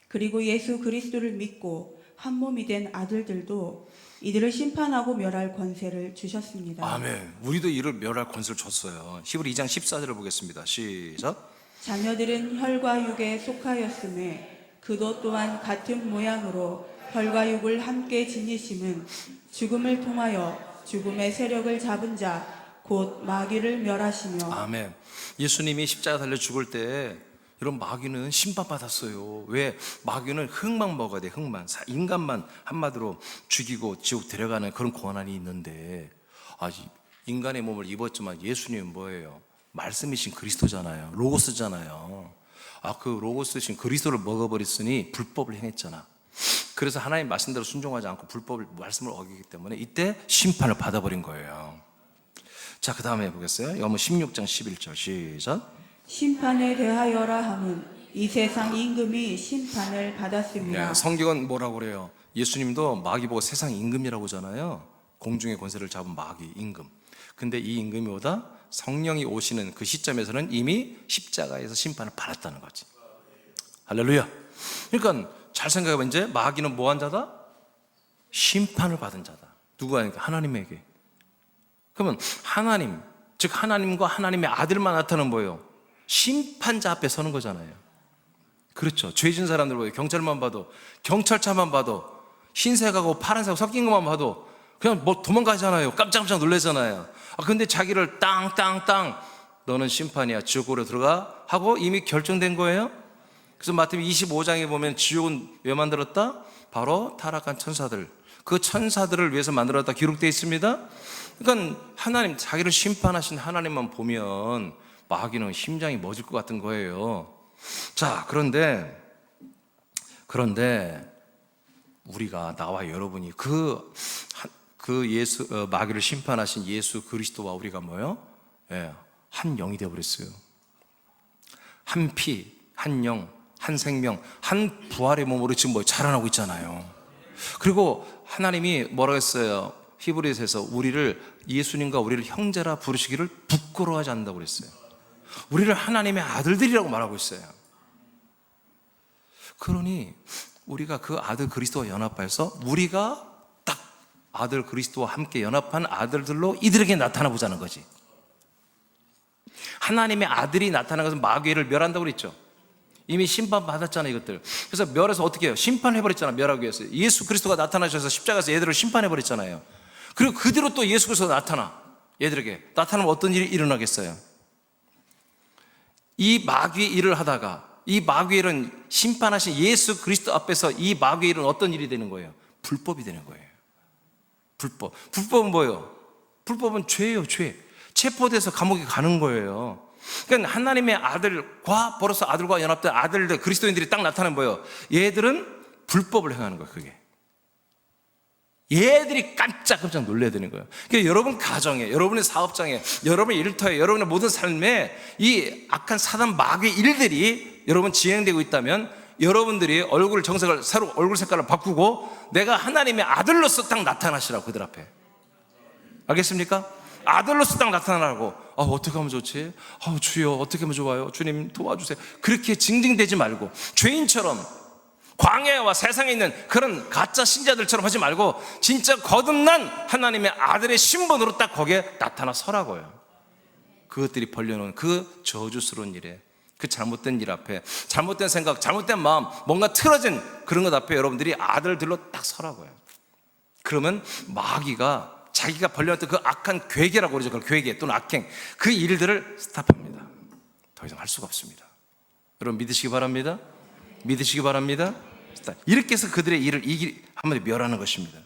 그리고 예수 그리스도를 믿고 한 몸이 된 아들들도 이들을 심판하고 멸할 권세를 주셨습니다. 아멘. 우리도 이를 멸할 권세를 줬어요. 히브리 2장 14절을 보겠습니다. 시작. 자녀들은 혈과 육에 속하였음에 그도 또한 같은 모양으로 혈과 육을 함께 지니심은 죽음을 통하여 죽음의 세력을 잡은 자 곧 마귀를 멸하시며. 아멘. 예수님이 십자가 달려 죽을 때 여러분, 마귀는 심판받았어요. 왜? 마귀는 흙만 먹어야 돼. 흙만. 인간만 한마디로 죽이고 지옥 데려가는 그런 권한이 있는데, 인간의 몸을 입었지만 예수님은 뭐예요? 말씀이신 그리스도잖아요. 로고스잖아요. 그 로고스신 그리스도를 먹어버렸으니 불법을 행했잖아. 그래서 하나님 말씀대로 순종하지 않고 불법을 말씀을 어기기 때문에 이때 심판을 받아버린 거예요. 자, 그 다음에 보겠어요. 요한복음 16장 11절 시작. 심판에 대하여라 함은 이 세상 임금이 심판을 받았습니다. 네, 성경은 뭐라고 그래요? 예수님도 마귀 보고 세상 임금이라고 하잖아요. 공중의 권세를 잡은 마귀 임금. 근데 이 임금이 오다 성령이 오시는 그 시점에서는 이미 십자가에서 심판을 받았다는 거지. 할렐루야. 그러니까 잘 생각해봐. 이제 마귀는 뭐한 자다? 심판을 받은 자다. 누구하니까? 하나님에게. 그러면 하나님, 즉 하나님과 하나님의 아들만 나타나는 뭐예요? 심판자 앞에 서는 거잖아요. 그렇죠. 죄 지은 사람들 보여요. 경찰만 봐도, 경찰차만 봐도, 흰색하고 파란색 섞인 것만 봐도 그냥 뭐 도망가잖아요. 깜짝깜짝 놀라잖아요. 근데 자기를 땅 너는 심판이야, 지옥으로 들어가 하고 이미 결정된 거예요. 그래서 마태복음 25장에 보면 지옥은 왜 만들었다? 바로 타락한 천사들, 그 천사들을 위해서 만들었다 기록되어 있습니다. 그러니까 하나님, 자기를 심판하신 하나님만 보면 마귀는 심장이 멎을 것 같은 거예요. 자, 그런데 우리가, 나와 여러분이 그 예수, 마귀를 심판하신 예수 그리스도와 우리가 뭐요? 한 영이 되어버렸어요. 한 피, 한 영, 한 생명, 한 부활의 몸으로 지금 뭐 자라나고 있잖아요. 그리고 하나님이 뭐라고 했어요? 히브리서에서 예수님과 우리를 형제라 부르시기를 부끄러워하지 않는다고 그랬어요. 우리를 하나님의 아들들이라고 말하고 있어요. 그러니 우리가 그 아들 그리스도와 연합해서 우리가 딱 아들 그리스도와 함께 연합한 아들들로 이들에게 나타나 보자는 거지. 하나님의 아들이 나타난 것은 마귀를 멸한다고 그랬죠. 이미 심판받았잖아요, 이것들. 그래서 멸해서 어떻게 해요? 심판해버렸잖아요. 멸하기 위해서 예수 그리스도가 나타나셔서 십자가에서 얘들을 심판해버렸잖아요. 그리고 그대로 또 예수 그리스도가 얘들에게 나타나면 어떤 일이 일어나겠어요? 이 마귀의 일을 하다가 이 마귀의 일은 심판하신 예수 그리스도 앞에서 이 마귀의 일은 어떤 일이 되는 거예요? 불법이 되는 거예요. 불법은 뭐예요? 불법은 죄예요, 죄. 체포돼서 감옥에 가는 거예요. 그러니까 하나님의 아들과 벌어서 아들과 연합된 아들들, 그리스도인들이 딱 나타나는 거예요. 얘들은 불법을 행하는 거예요. 그게 얘들이 깜짝깜짝 놀라야 되는 거예요. 그러니까 여러분 가정에, 여러분의 사업장에, 여러분의 일터에, 여러분의 모든 삶에 이 악한 사단 마귀의 일들이 여러분 진행되고 있다면 여러분들이 정색을 새로 얼굴 색깔을 바꾸고 내가 하나님의 아들로서 딱 나타나시라고, 그들 앞에. 알겠습니까? 아들로서 딱 나타나라고. 어떻게 하면 좋지? 주여, 어떻게 하면 좋아요? 주님 도와주세요. 그렇게 징징대지 말고 죄인처럼 광야와 세상에 있는 그런 가짜 신자들처럼 하지 말고 진짜 거듭난 하나님의 아들의 신분으로 딱 거기에 나타나 서라고요. 그것들이 벌려놓은 그 저주스러운 일에, 그 잘못된 일 앞에, 잘못된 생각, 잘못된 마음, 뭔가 틀어진 그런 것 앞에 여러분들이 아들들로 딱 서라고요. 그러면 마귀가 자기가 벌려놨던 그 악한 괴계라고 그러죠. 그 괴계 또는 악행, 그 일들을 스탑합니다. 더 이상 할 수가 없습니다. 여러분 믿으시기 바랍니다. 믿으시기 바랍니다. 이렇게 해서 그들의 일을 한마디 멸하는 것입니다.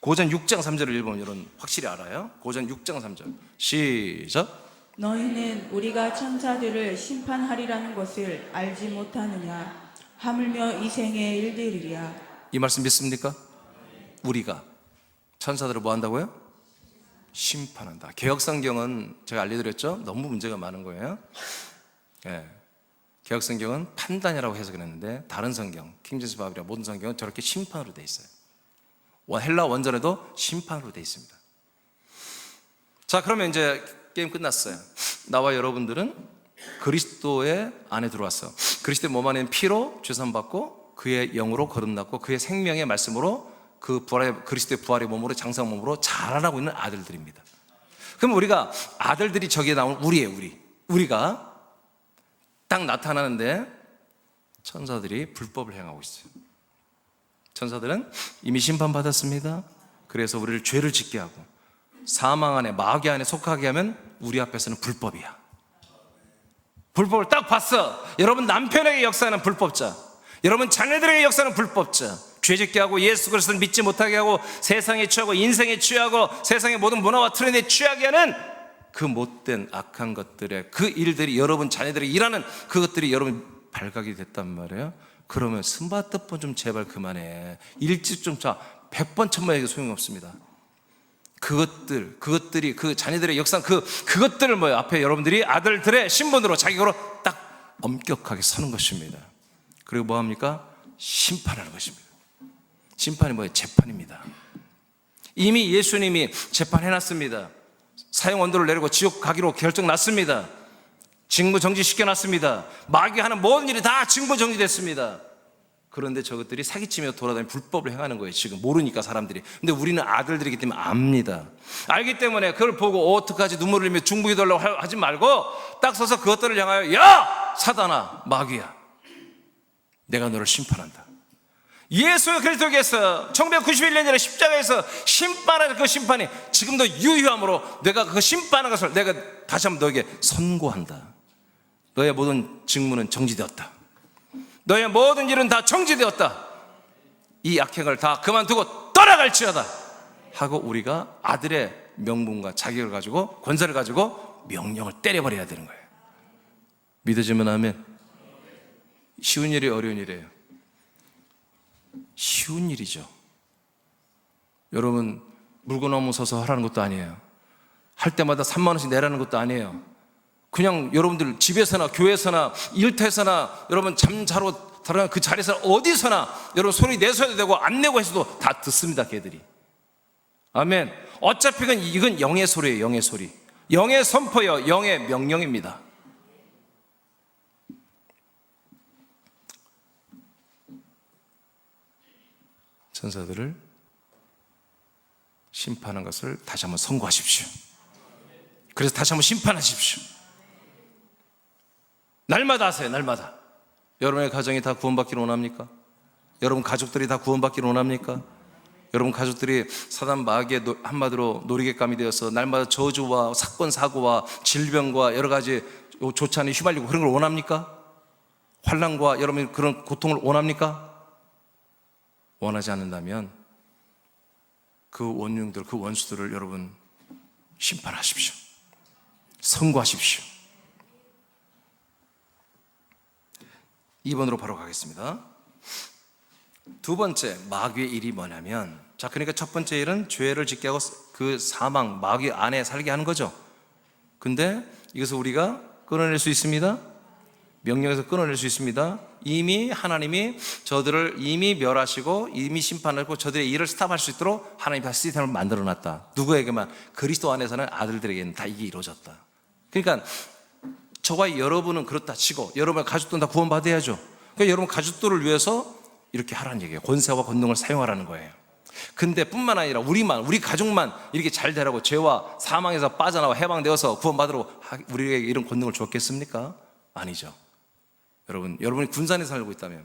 고전 6장 3절을 읽으면 여러분 확실히 알아요. 고전 6장 3절 시작. 너희는 우리가 천사들을 심판하리라는 것을 알지 못하느냐? 하물며 이 생의 일들이랴. 이 말씀 믿습니까? 우리가 천사들을 뭐 한다고요? 심판한다. 개역성경은 제가 알려드렸죠? 너무 문제가 많은 거예요. 개역성경은 판단이라고 해석했는데 다른 성경, 킹제임스 바이블이나 모든 성경은 저렇게 심판으로 되어 있어요. 헬라 원전에도 심판으로 되어 있습니다. 자, 그러면 이제 게임 끝났어요. 나와 여러분들은 그리스도의 안에 들어왔어. 그리스도의 몸 안에 피로 죄산받고 그의 영으로 거듭났고 그의 생명의 말씀으로 그리스도의 부활의 몸으로, 장성 몸으로 자라나고 있는 아들들입니다. 그럼 우리가 아들들이 저기에 나오는 우리예요. 우리가 딱 나타나는데 천사들이 불법을 행하고 있어요. 천사들은 이미 심판받았습니다. 그래서 우리를 죄를 짓게 하고 사망 안에, 마귀 안에 속하게 하면 우리 앞에서는 불법이야. 불법을 딱 봤어. 여러분 남편에게 역사하는 불법자, 여러분 자녀들에게 역사하는 불법자, 죄짓게 하고 예수 그리스도를 믿지 못하게 하고 세상에 취하고 인생에 취하고 세상의 모든 문화와 트렌드에 취하게 하는 그 못된 악한 것들의 그 일들이, 여러분 자녀들이 일하는 그것들이 여러분 발각이 됐단 말이에요. 그러면 스마트폰 좀 제발 그만해. 일찍 좀 자. 100번 1000번 얘기 소용이 없습니다. 그것들이 그 자녀들의 역사, 그것들을 뭐예요? 앞에 여러분들이 아들들의 신분으로 자격으로 딱 엄격하게 서는 것입니다. 그리고 뭐 합니까? 심판하는 것입니다. 심판이 뭐예요? 재판입니다. 이미 예수님이 재판해놨습니다. 사형 언도를 내리고 지옥 가기로 결정났습니다. 직무정지 시켜놨습니다. 마귀하는 모든 일이 다 직무정지됐습니다. 그런데 저것들이 사기치며 돌아다니며 불법을 행하는 거예요. 지금 모르니까 사람들이. 근데 우리는 아들들이기 때문에 압니다. 알기 때문에 그걸 보고 어떡하지 눈물을 흘리며 중보기 달라고 하지 말고 딱 서서 그것들을 향하여 야! 사단아, 마귀야, 내가 너를 심판한다. 예수 그리스도께서 1991년 전에 십자가에서 심판하는 그 심판이 지금도 유효함으로 내가 그 심판하는 것을 내가 다시 한번 너에게 선고한다. 너의 모든 직무는 정지되었다. 너의 모든 일은 다 정지되었다. 이 악행을 다 그만두고 떠나갈지어다 하고 우리가 아들의 명분과 자격을 가지고 권세를 가지고 명령을 때려버려야 되는 거예요. 믿어지면 아멘. 쉬운 일이 어려운 일이에요. 쉬운 일이죠. 여러분 물구나무 서서 하라는 것도 아니에요. 할 때마다 3만 원씩 내라는 것도 아니에요. 그냥 여러분들 집에서나 교회에서나 일터에서나 여러분 잠자러 들어간 그 자리에서 어디서나 여러분 소리 내서도 되고 안 내고 해서도 다 듣습니다. 걔들이. 아멘. 어차피 이건 영의 소리예요. 영의 소리. 영의 선포요. 영의 명령입니다. 천사들을 심판한 것을 다시 한번 선고하십시오. 그래서 다시 한번 심판하십시오. 날마다 하세요. 날마다. 여러분의 가정이 다 구원받기를 원합니까? 여러분 가족들이 다 받기를 원합니까? 여러분 가족들이 사단 마귀의 한마디로 놀이개감이 되어서 날마다 저주와 사건 사고와 질병과 여러 가지 좋지 않은 휘말리고 그런 걸 원합니까? 환난과 여러분 그런 고통을 원합니까? 원하지 않는다면 그 원흉들, 그 원수들을 여러분 심판하십시오. 선고하십시오. 2번으로 바로 가겠습니다. 두 번째 마귀의 일이 뭐냐면, 자, 그러니까 첫 번째 일은 죄를 짓게 하고 그 사망, 마귀 안에 살게 하는 거죠. 근데 이것을 우리가 끊어낼 수 있습니다. 명령에서 끊어낼 수 있습니다. 이미 하나님이 저들을 이미 멸하시고 이미 심판하고 저들의 일을 스탑할 수 있도록 하나님이 다 시스템을 만들어놨다. 누구에게만? 그리스도 안에 사는 아들들에게는 다 이게 이루어졌다. 그러니까 저와 여러분은 그렇다 치고 여러분의 가족들은 다 구원받아야죠. 그러니까 여러분 가족들을 위해서 이렇게 하라는 얘기예요. 권세와 권능을 사용하라는 거예요. 근데 뿐만 아니라 우리 가족만 이렇게 잘 되라고 죄와 사망에서 빠져나와 해방되어서 구원받으라고 우리에게 이런 권능을 줬겠습니까? 아니죠. 여러분이 군산에 살고 있다면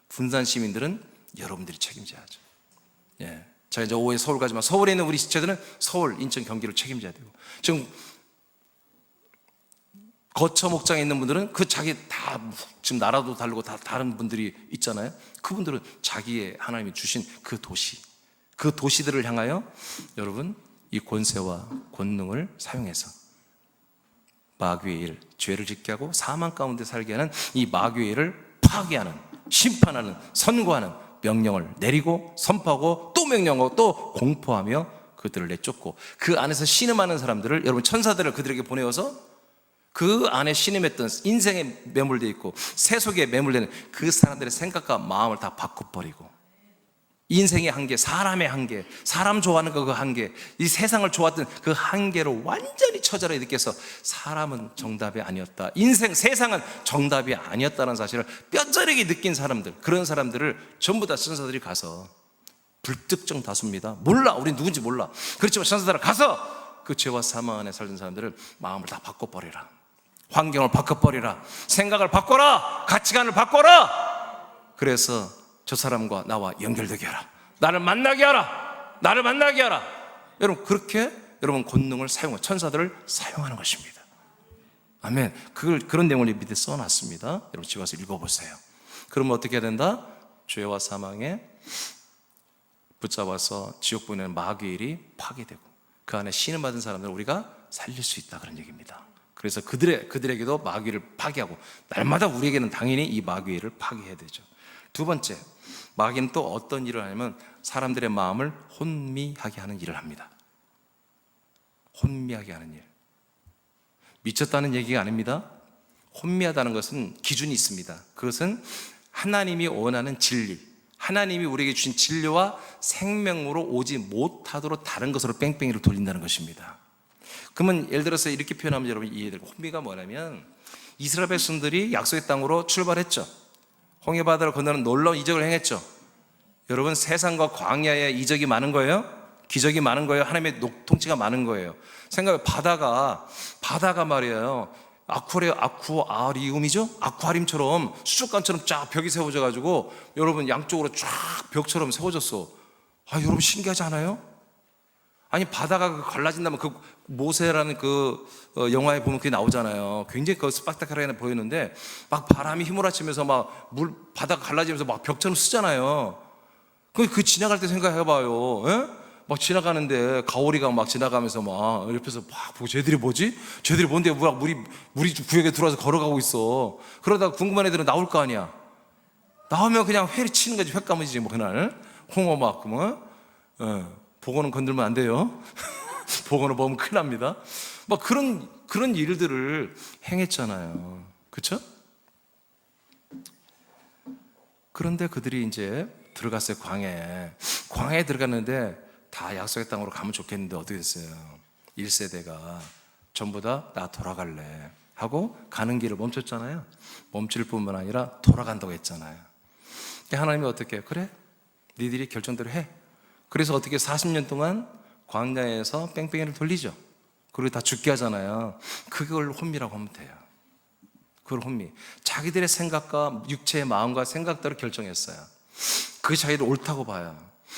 군산 시민들은 여러분들이 책임져야죠. 예. 자, 이제 오후에 서울 가지만 서울에 있는 우리 지체들은 서울, 인천, 경기를 책임져야 되고, 지금 거처 목장에 있는 분들은 그 자기 다 지금 나라도 다르고 다 다른 분들이 있잖아요. 그분들은 자기의 하나님이 주신 그 도시들을 향하여 여러분 이 권세와 권능을 사용해서 마귀의 일, 죄를 짓게 하고 사망 가운데 살게 하는 이 마귀의 일을 파괴하는, 심판하는, 선고하는 명령을 내리고 선포하고 또 명령하고 또 공포하며 그들을 내쫓고 그 안에서 신음하는 사람들을, 여러분 천사들을 그들에게 보내어서 그 안에 신음했던 인생에 매몰되어 있고 세속에 매몰되는 그 사람들의 생각과 마음을 다 바꿔버리고 인생의 한계, 사람의 한계, 사람 좋아하는 그 한계, 이 세상을 좋아했던 그 한계를 완전히 처절하게 느껴서 사람은 정답이 아니었다, 세상은 정답이 아니었다는 사실을 뼈저리게 느낀 사람들, 그런 사람들을 전부 다 천사들이 가서, 불특정 다수입니다. 몰라, 우린 누군지 몰라. 그렇지만 천사들은 가서 그 죄와 사망 안에 살던 사람들을 마음을 다 바꿔버리라, 환경을 바꿔버리라, 생각을 바꿔라, 가치관을 바꿔라. 그래서 저 사람과 나와 연결되게 하라, 나를 만나게 하라, 나를 만나게 하라. 여러분 그렇게 여러분 권능을 사용하고 천사들을 사용하는 것입니다. 아멘. 그런 내용을 밑에 써놨습니다. 여러분 집에 가서 읽어보세요. 그러면 어떻게 해야 된다? 죄와 사망에 붙잡아서 지옥 보내는 마귀의 일이 파괴되고 그 안에 신음받은 사람들을 우리가 살릴 수 있다, 그런 얘기입니다. 그래서 그들에게도 마귀를 파괴하고, 날마다 우리에게는 당연히 이 마귀의 일을 파괴해야 되죠. 두 번째, 마귀는 또 어떤 일을 하냐면 사람들의 마음을 혼미하게 하는 일을 합니다. 혼미하게 하는 일. 미쳤다는 얘기가 아닙니다. 혼미하다는 것은 기준이 있습니다. 그것은 하나님이 원하는 진리, 하나님이 우리에게 주신 진리와 생명으로 오지 못하도록 다른 것으로 뺑뺑이를 돌린다는 것입니다. 그러면 예를 들어서 이렇게 표현하면 여러분 이해될 거예요. 혼미가 뭐냐면 이스라엘 백성들이 약속의 땅으로 출발했죠. 홍해바다를 건너는 놀라운 이적을 행했죠. 여러분, 세상과 광야에 이적이 많은 거예요? 기적이 많은 거예요? 하나님의 통치가 많은 거예요? 생각해, 바다가 말이에요, 아쿠아리움이죠? 아쿠아리움처럼 수족관처럼 쫙 벽이 세워져 가지고 여러분 양쪽으로 쫙 벽처럼 세워졌어. 여러분 신기하지 않아요? 아니, 바다가 갈라진다면 그 모세라는 영화에 보면 그게 나오잖아요. 굉장히 스펙타클하게 보이는데 막 바람이 휘몰아치면서 막 바다가 갈라지면서 막 벽처럼 쓰잖아요. 그 지나갈 때 생각해봐요. 에? 막 지나가는데 가오리가 막 지나가면서 막 옆에서 막 보고 쟤들이 뭐지? 쟤들이 뭔데 물이 구역에 들어와서 걸어가고 있어. 그러다가 궁금한 애들은 나올 거 아니야. 나오면 그냥 회를 치는 거지. 횟감이지 뭐 그날 홍어 막 보고는 건들면 안 돼요. 보고는 먹으면 큰일 납니다. 막 그런 일들을 행했잖아요. 그렇죠? 그런데 그들이 이제 들어갔어요. 광야에 들어갔는데 다 약속의 땅으로 가면 좋겠는데 어떻게 됐어요? 1세대가 전부 다 나 돌아갈래 하고 가는 길을 멈췄잖아요. 멈출 뿐만 아니라 돌아간다고 했잖아요. 하나님이 어떻게 해요? 그래, 니들이 결정대로 해. 그래서 어떻게 40년 동안 광야에서 뺑뺑이를 돌리죠. 그리고 다 죽게 하잖아요. 그걸 혼미라고 하면 돼요. 그걸 혼미. 자기들의 생각과 육체의 마음과 생각대로 결정했어요. 그게 자기를 옳다고 봐요.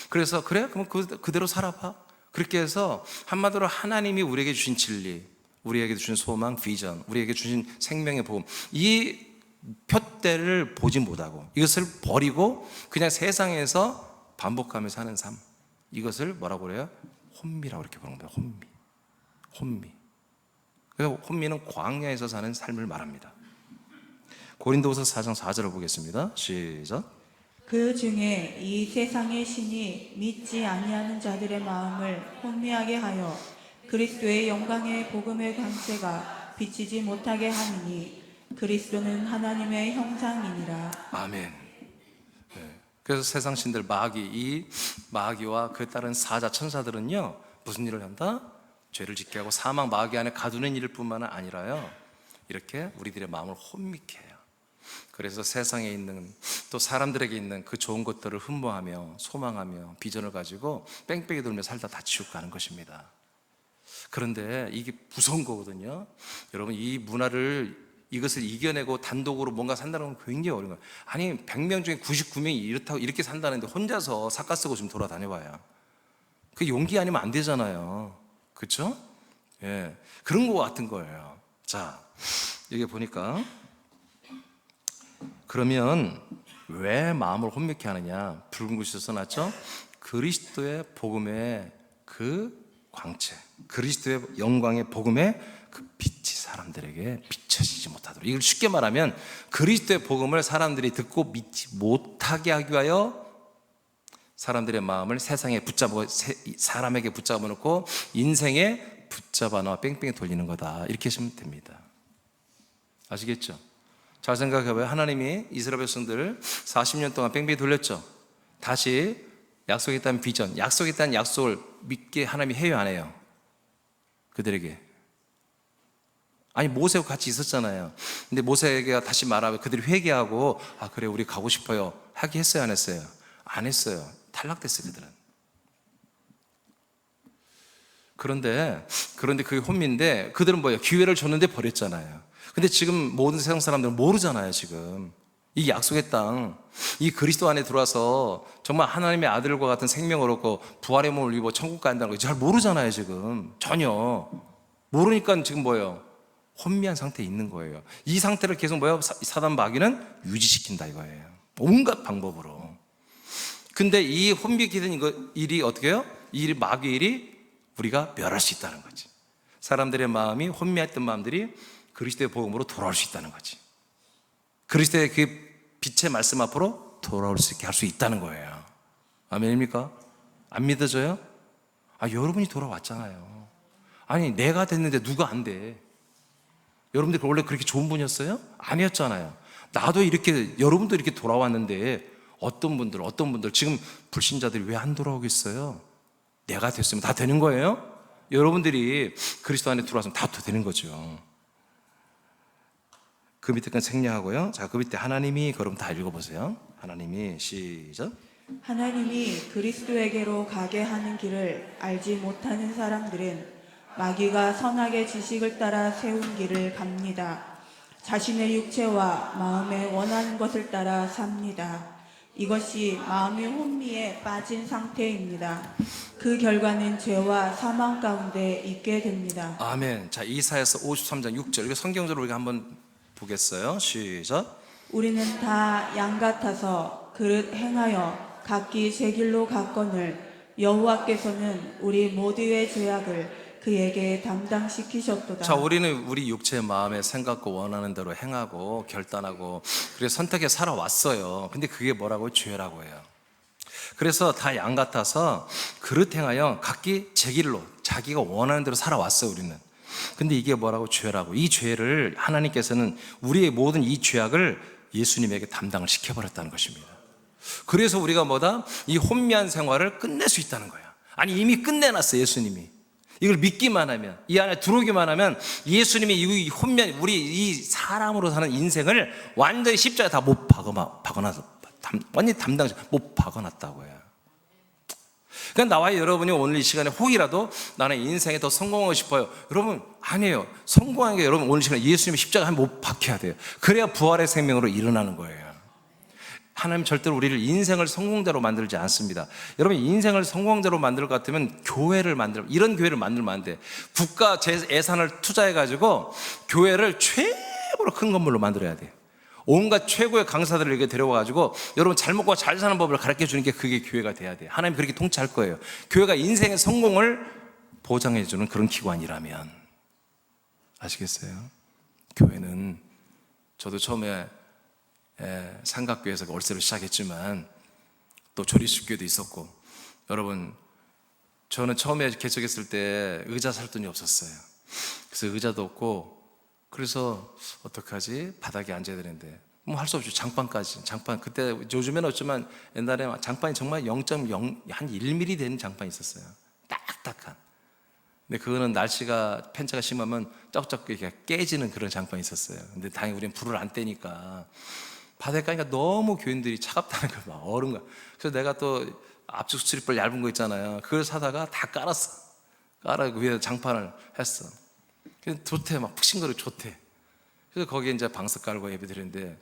그래서 그래? 그럼 그대로 살아봐. 그렇게 해서 한마디로 하나님이 우리에게 주신 진리, 우리에게 주신 소망, 비전, 우리에게 주신 생명의 복음, 이 표대를 보지 못하고 이것을 버리고 그냥 세상에서 반복하면서 사는 삶, 이것을 뭐라고 그래요? 혼미라고 이렇게 부르는 거예요. 혼미. 그래서 혼미는 광야에서 사는 삶을 말합니다. 고린도후서 4장 4절을 보겠습니다. 시작. 그 중에 이 세상의 신이 믿지 아니하는 자들의 마음을 혼미하게 하여 그리스도의 영광의 복음의 광채가 비치지 못하게 하느니 그리스도는 하나님의 형상이니라. 아멘. 그래서 세상 신들 이 마귀와 그 따른 사자 천사들은요, 무슨 일을 한다? 죄를 짓게 하고 사망 마귀 안에 가두는 일 뿐만 아니라요, 이렇게 우리들의 마음을 혼미케 해요. 그래서 세상에 있는 또 사람들에게 있는 그 좋은 것들을 흠모하며 소망하며 비전을 가지고 뺑뺑이 돌며 살다 다 지옥 가는 것입니다. 그런데 이게 무서운 거거든요. 여러분, 이 문화를, 이것을 이겨내고 단독으로 뭔가 산다는 건 굉장히 어려운 거예요. 아니, 100명 중에 99명이 이렇게 산다는데 혼자서 삿갓 쓰고 좀 돌아다녀봐요. 그 용기 아니면 안 되잖아요. 그렇죠? 예, 그런 거 같은 거예요. 자, 여기 보니까 그러면 왜 마음을 혼미케 하느냐? 붉은 글씨로 써놨죠? 그리스도의 복음의 그 광채, 그리스도의 영광의 복음의 그 빛이 사람들에게 비춰지지 못하도록. 이걸 쉽게 말하면 그리스도의 복음을 사람들이 듣고 믿지 못하게 하기 위하여 사람들의 마음을 세상에 붙잡고 사람에게 붙잡아 놓고 인생에 붙잡아 놔 뺑뺑이 돌리는 거다. 이렇게 하시면 됩니다. 아시겠죠? 잘 생각해봐요. 하나님이 이스라엘 백성들을 40년 동안 뺑뺑이 돌렸죠. 다시 약속에 따른 비전, 약속에 따른 약속을 믿게 하나님이 해요, 안 해요? 그들에게. 아니, 모세와 같이 있었잖아요. 근데 모세에게 다시 말하면 그들이 회개하고 그래, 우리 가고 싶어요 하게 했어요, 안 했어요? 안 했어요. 탈락됐어요, 그들은. 그런데 그게 혼미인데 그들은 뭐예요? 기회를 줬는데 버렸잖아요. 근데 지금 모든 세상 사람들은 모르잖아요. 지금 이 약속의 땅, 이 그리스도 안에 들어와서 정말 하나님의 아들과 같은 생명을 얻고 부활의 몸을 입어 천국 간다는 거 잘 모르잖아요. 지금 전혀 모르니까 지금 뭐예요? 혼미한 상태에 있는 거예요. 이 상태를 계속 뭐예요? 사단 마귀는 유지시킨다 이거예요. 온갖 방법으로. 근데 이 혼미케 된 일이 어떻게 해요? 이 마귀의 일이 우리가 멸할 수 있다는 거지. 사람들의 마음이 혼미했던 마음들이 그리스도의 복음으로 돌아올 수 있다는 거지. 그리스도의 그 빛의 말씀 앞으로 돌아올 수 있게 할 수 있다는 거예요. 아멘입니까? 안 믿어져요? 여러분이 돌아왔잖아요. 아니, 내가 됐는데 누가 안 돼? 여러분들 원래 그렇게 좋은 분이었어요? 아니었잖아요. 나도 이렇게, 여러분도 이렇게 돌아왔는데 어떤 분들 지금 불신자들이 왜 안 돌아오겠어요? 내가 됐으면 다 되는 거예요? 여러분들이 그리스도 안에 들어왔으면 다 되는 거죠. 그 밑에 건 생략하고요. 자, 그 밑에 하나님이, 그럼 다 읽어보세요. 하나님이, 시작. 하나님이 그리스도에게로 가게 하는 길을 알지 못하는 사람들은 마귀가 선악의 지식을 따라 세운 길을 갑니다. 자신의 육체와 마음에 원하는 것을 따라 삽니다. 이것이 마음이 혼미에 빠진 상태입니다. 그 결과는 죄와 사망 가운데 있게 됩니다. 아멘. 자, 이사야서 53장 6절. 이거 성경적으로 우리가 한번 보겠어요. 시작. 우리는 다 양 같아서 그릇 행하여 각기 제 길로 갔거늘 여호와께서는 우리 모두의 죄악을 그에게 담당시키셨도다. 자, 우리는 우리 육체의 마음에 생각과 원하는 대로 행하고 결단하고 그래서 선택해 살아왔어요. 근데 그게 뭐라고? 죄라고 해요. 그래서 다 양 같아서 그릇 행하여 각기 제 길로 자기가 원하는 대로 살아왔어요, 우리는. 근데 이게 뭐라고? 죄라고. 이 죄를 하나님께서는 우리의 모든 이 죄악을 예수님에게 담당을 시켜버렸다는 것입니다. 그래서 우리가 뭐다? 이 혼미한 생활을 끝낼 수 있다는 거야. 아니, 이미 끝내놨어, 예수님이. 이걸 믿기만 하면, 이 안에 들어오기만 하면 예수님이 이 혼미한 우리 이 사람으로 사는 인생을 완전히 십자가에 다 못 박아놔서 완전히 못 박아놨다고 해요. 그러니까 나와 여러분이 오늘 이 시간에 혹이라도 나는 인생에 더 성공하고 싶어요. 여러분, 아니에요. 성공하는 게 여러분 오늘 이 시간에 예수님의 십자가에 못 박혀야 돼요. 그래야 부활의 생명으로 일어나는 거예요. 하나님 절대로 우리를 인생을 성공자로 만들지 않습니다. 여러분, 인생을 성공자로 만들 것 같으면 이런 교회를 만들면 안 돼. 국가 예산을 투자해가지고 교회를 최고로 큰 건물로 만들어야 돼. 온갖 최고의 강사들을 이렇게 데려와가지고 여러분 잘 먹고 잘 사는 법을 가르쳐 주는 게 그게 교회가 돼야 돼. 하나님 그렇게 통치할 거예요. 교회가 인생의 성공을 보장해 주는 그런 기관이라면. 아시겠어요? 교회는 저도 처음에 삼각교에서 월세로 시작했지만 또 조리식교도 있었고, 여러분 저는 처음에 개척했을 때 의자 살 돈이 없었어요. 그래서 의자도 없고, 그래서 어떡하지? 바닥에 앉아야 되는데 뭐 할 수 없죠. 장판 그때 요즘에는 없지만 옛날에 장판이 정말 0.0 한 1mm 되는 장판이 있었어요. 딱딱한. 근데 그거는 날씨가 편차가 심하면 쩍쩍 이렇게 깨지는 그런 장판이 있었어요. 근데 다행히 우리는 불을 안 떼니까 바닥에 까니까 너무 교인들이 차갑다는 거예요. 막 얼은 거야. 그래서 내가 또 압축 수출입을 얇은 거 있잖아요. 그걸 사다가 다 깔았어. 깔아 그 위에 장판을 했어. 그래서 좋대, 막 푹신거리고 좋대. 그래서 거기에 이제 방석 깔고 예배 드리는데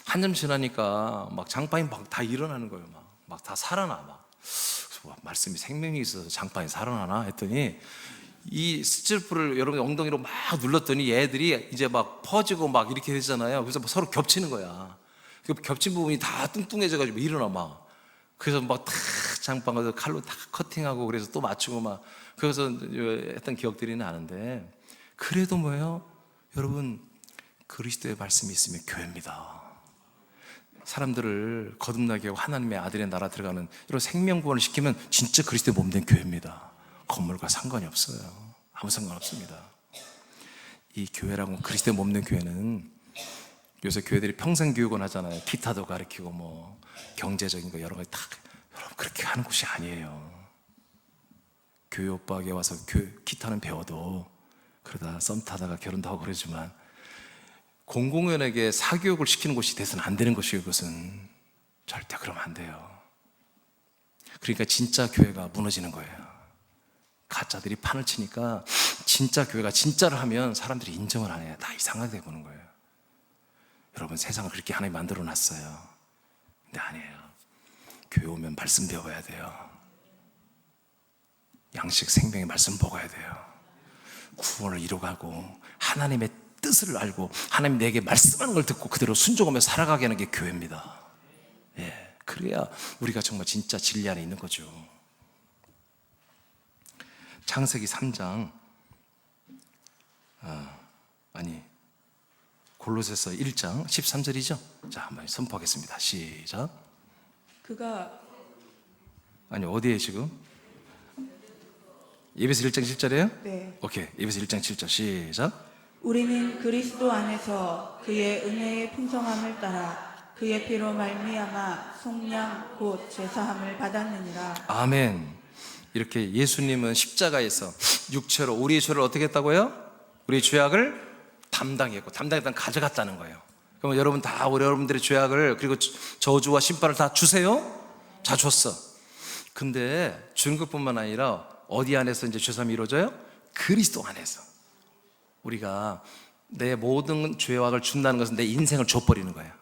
한참 지나니까 막 장판이 막 다 일어나는 거예요. 막 다 살아나. 그래서 말씀이 생명이 있어서 장판이 살아나나 했더니 이 스티로폼을 여러분 엉덩이로 막 눌렀더니 얘들이 이제 막 퍼지고 막 이렇게 되잖아요. 그래서 막 서로 겹치는 거야. 그 겹친 부분이 다 뚱뚱해져가지고 일어나 막. 그래서 막 탁 장판을 칼로 탁 커팅하고 그래서 또 맞추고 막 그래서 했던 기억들이 나는데, 그래도 뭐예요? 여러분, 그리스도의 말씀이 있으면 교회입니다. 사람들을 거듭나게 하고 하나님의 아들의 나라 들어가는 이런 생명구원을 시키면 진짜 그리스도의 몸된 교회입니다. 건물과 상관이 없어요. 아무 상관없습니다. 이 교회라고 그리스도의 몸된 교회는, 요새 교회들이 평생교육원 하잖아요. 기타도 가르치고 뭐 경제적인 거 여러 가지 다, 여러분 그렇게 하는 곳이 아니에요. 교회 오빠에게 와서 기타는 배워도 그러다 썸 타다가 결혼도 하고 그러지만 공공연하게 사교육을 시키는 곳이 돼서는 안 되는 것이에요. 그것은 절대 그러면 안 돼요. 그러니까 진짜 교회가 무너지는 거예요. 가짜들이 판을 치니까 진짜 교회가 진짜를 하면 사람들이 인정을 안 해요. 다 이상하게 보는 거예요. 여러분, 세상을 그렇게 하나님 만들어 놨어요. 근데 아니에요. 교회 오면 말씀 배워야 돼요. 양식 생명의 말씀 먹어야 돼요. 구원을 이루어가고 하나님의 뜻을 알고 하나님 내게 말씀하는 걸 듣고 그대로 순종하며 살아가게 하는 게 교회입니다. 예, 그래야 우리가 정말 진짜 진리 안에 있는 거죠. 창세기 3장 골로새서 1장 13절이죠. 자, 한번 선포하겠습니다. 시작. 그가 아니 어디에 지금? 에베소 1장 7절이에요? 네. 오케이. 에베소 1장 7절 시작. 우리는 그리스도 안에서 그의 은혜의 풍성함을 따라 그의 피로 말미암아 속량 곧 제사함을 받았느니라. 아멘. 이렇게 예수님은 십자가에서 육체로 우리의 죄를 어떻게 했다고요? 우리의 죄악을 담당했다는 가져갔다는 거예요. 그러면 여러분 다 여러분들의 죄악을 그리고 저주와 심판을 다 주세요? 다 줬어. 근데 주는 것뿐만 아니라 어디 안에서 이제 죄사함이 이루어져요? 그리스도 안에서. 우리가 내 모든 죄악을 준다는 것은 내 인생을 줘버리는 거야.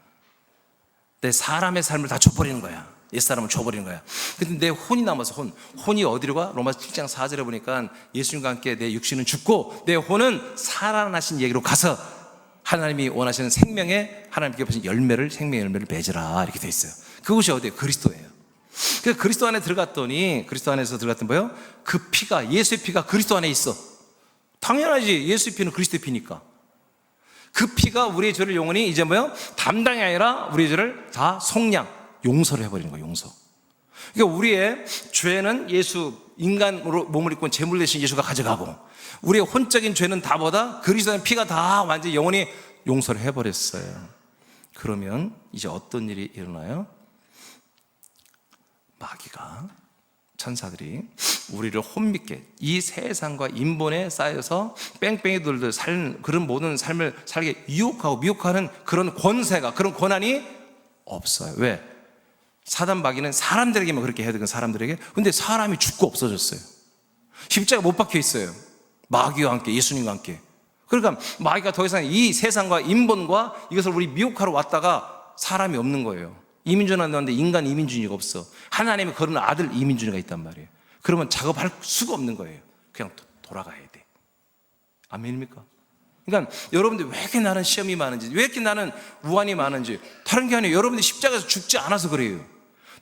내 사람의 삶을 다 줘버리는 거야. 옛사람을 줘버리는 거야. 근데 내 혼이 남아서 혼이 어디로 가? 로마서 7장 4절에 보니까 예수님과 함께 내 육신은 죽고 내 혼은 살아나신 얘기로 가서 하나님이 원하시는 생명의 하나님께 보신 생명의 열매를 맺으라 이렇게 돼 있어요. 그것이 어디예요? 그리스도예요. 그래서 그리스도 안에 들어갔더니 그리스도 안에서 들어갔더니 뭐예요? 그 피가 예수의 피가 그리스도 안에 있어. 당연하지. 예수의 피는 그리스도의 피니까. 그 피가 우리의 죄를 영원히 이제 뭐예요? 담당이 아니라 우리의 죄를 다 속량, 용서를 해버리는 거예요. 용서. 그러니까 우리의 죄는 인간으로 몸을 입고 제물 대신 예수가 가져가고 우리의 혼적인 죄는 다 뭐다? 그리스도의 피가 다 완전히 영원히 용서를 해버렸어요. 그러면 이제 어떤 일이 일어나요? 마귀가 천사들이 우리를 혼밌게 이 세상과 인본에 쌓여서 뺑뺑이 돌듯 그런 모든 삶을 살게 유혹하고 미혹하는 그런 권세가 그런 권한이 없어요. 왜? 사단 마귀는 사람들에게만 그렇게 해야 되는 사람들에게. 근데 사람이 죽고 없어졌어요. 십자가 못 박혀 있어요. 마귀와 함께 예수님과 함께. 그러니까 마귀가 더 이상 이 세상과 인본과 이것을 우리 미혹하러 왔다가 사람이 없는 거예요. 이민준이 왔는데 인간 이민준이가 없어. 하나님의 그런 아들 이민준이가 있단 말이에요. 그러면 작업할 수가 없는 거예요. 그냥 돌아가야 돼. 아멘입니까? 그러니까 여러분들 왜 이렇게 나는 시험이 많은지, 왜 이렇게 나는 우환이 많은지 다른 게 아니에요. 여러분들이 십자가에서 죽지 않아서 그래요.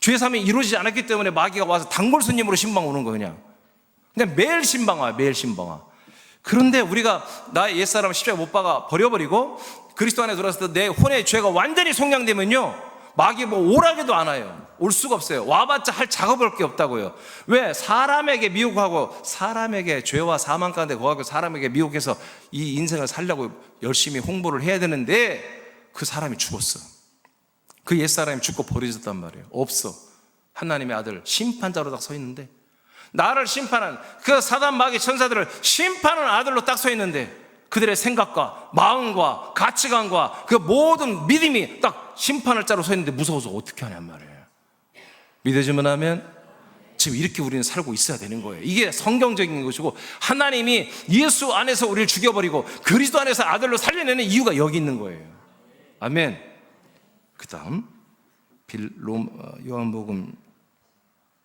죄사함이 이루어지지 않았기 때문에 마귀가 와서 단골 손님으로 신방 오는 거예요. 그냥 매일 신방 와요. 매일 신방 와. 그런데 우리가 나의 옛사람을 십자가 못 박아 버려버리고 그리스도 안에 들어왔을 때 내 혼의 죄가 완전히 속량되면요 마귀 오라게도 안 와요. 올 수가 없어요. 와봤자 할 작업할 게 없다고요. 왜? 사람에게 미혹하고 사람에게 죄와 사망 가운데 거하고 사람에게 미혹해서 이 인생을 살려고 열심히 홍보를 해야 되는데 그 사람이 죽었어. 그 옛사람이 죽고 버려졌단 말이에요. 없어. 하나님의 아들 심판자로 딱 서 있는데 나를 심판한 그 사단 마귀 천사들을 심판하는 아들로 딱 서 있는데 그들의 생각과 마음과 가치관과 그 모든 믿음이 딱 심판을 자로 서 있는데 무서워서 어떻게 하냔 말이에요. 믿어지면 하면 지금 이렇게 우리는 살고 있어야 되는 거예요. 이게 성경적인 것이고 하나님이 예수 안에서 우리를 죽여버리고 그리스도 안에서 아들로 살려내는 이유가 여기 있는 거예요. 아멘. 그 다음 요한복음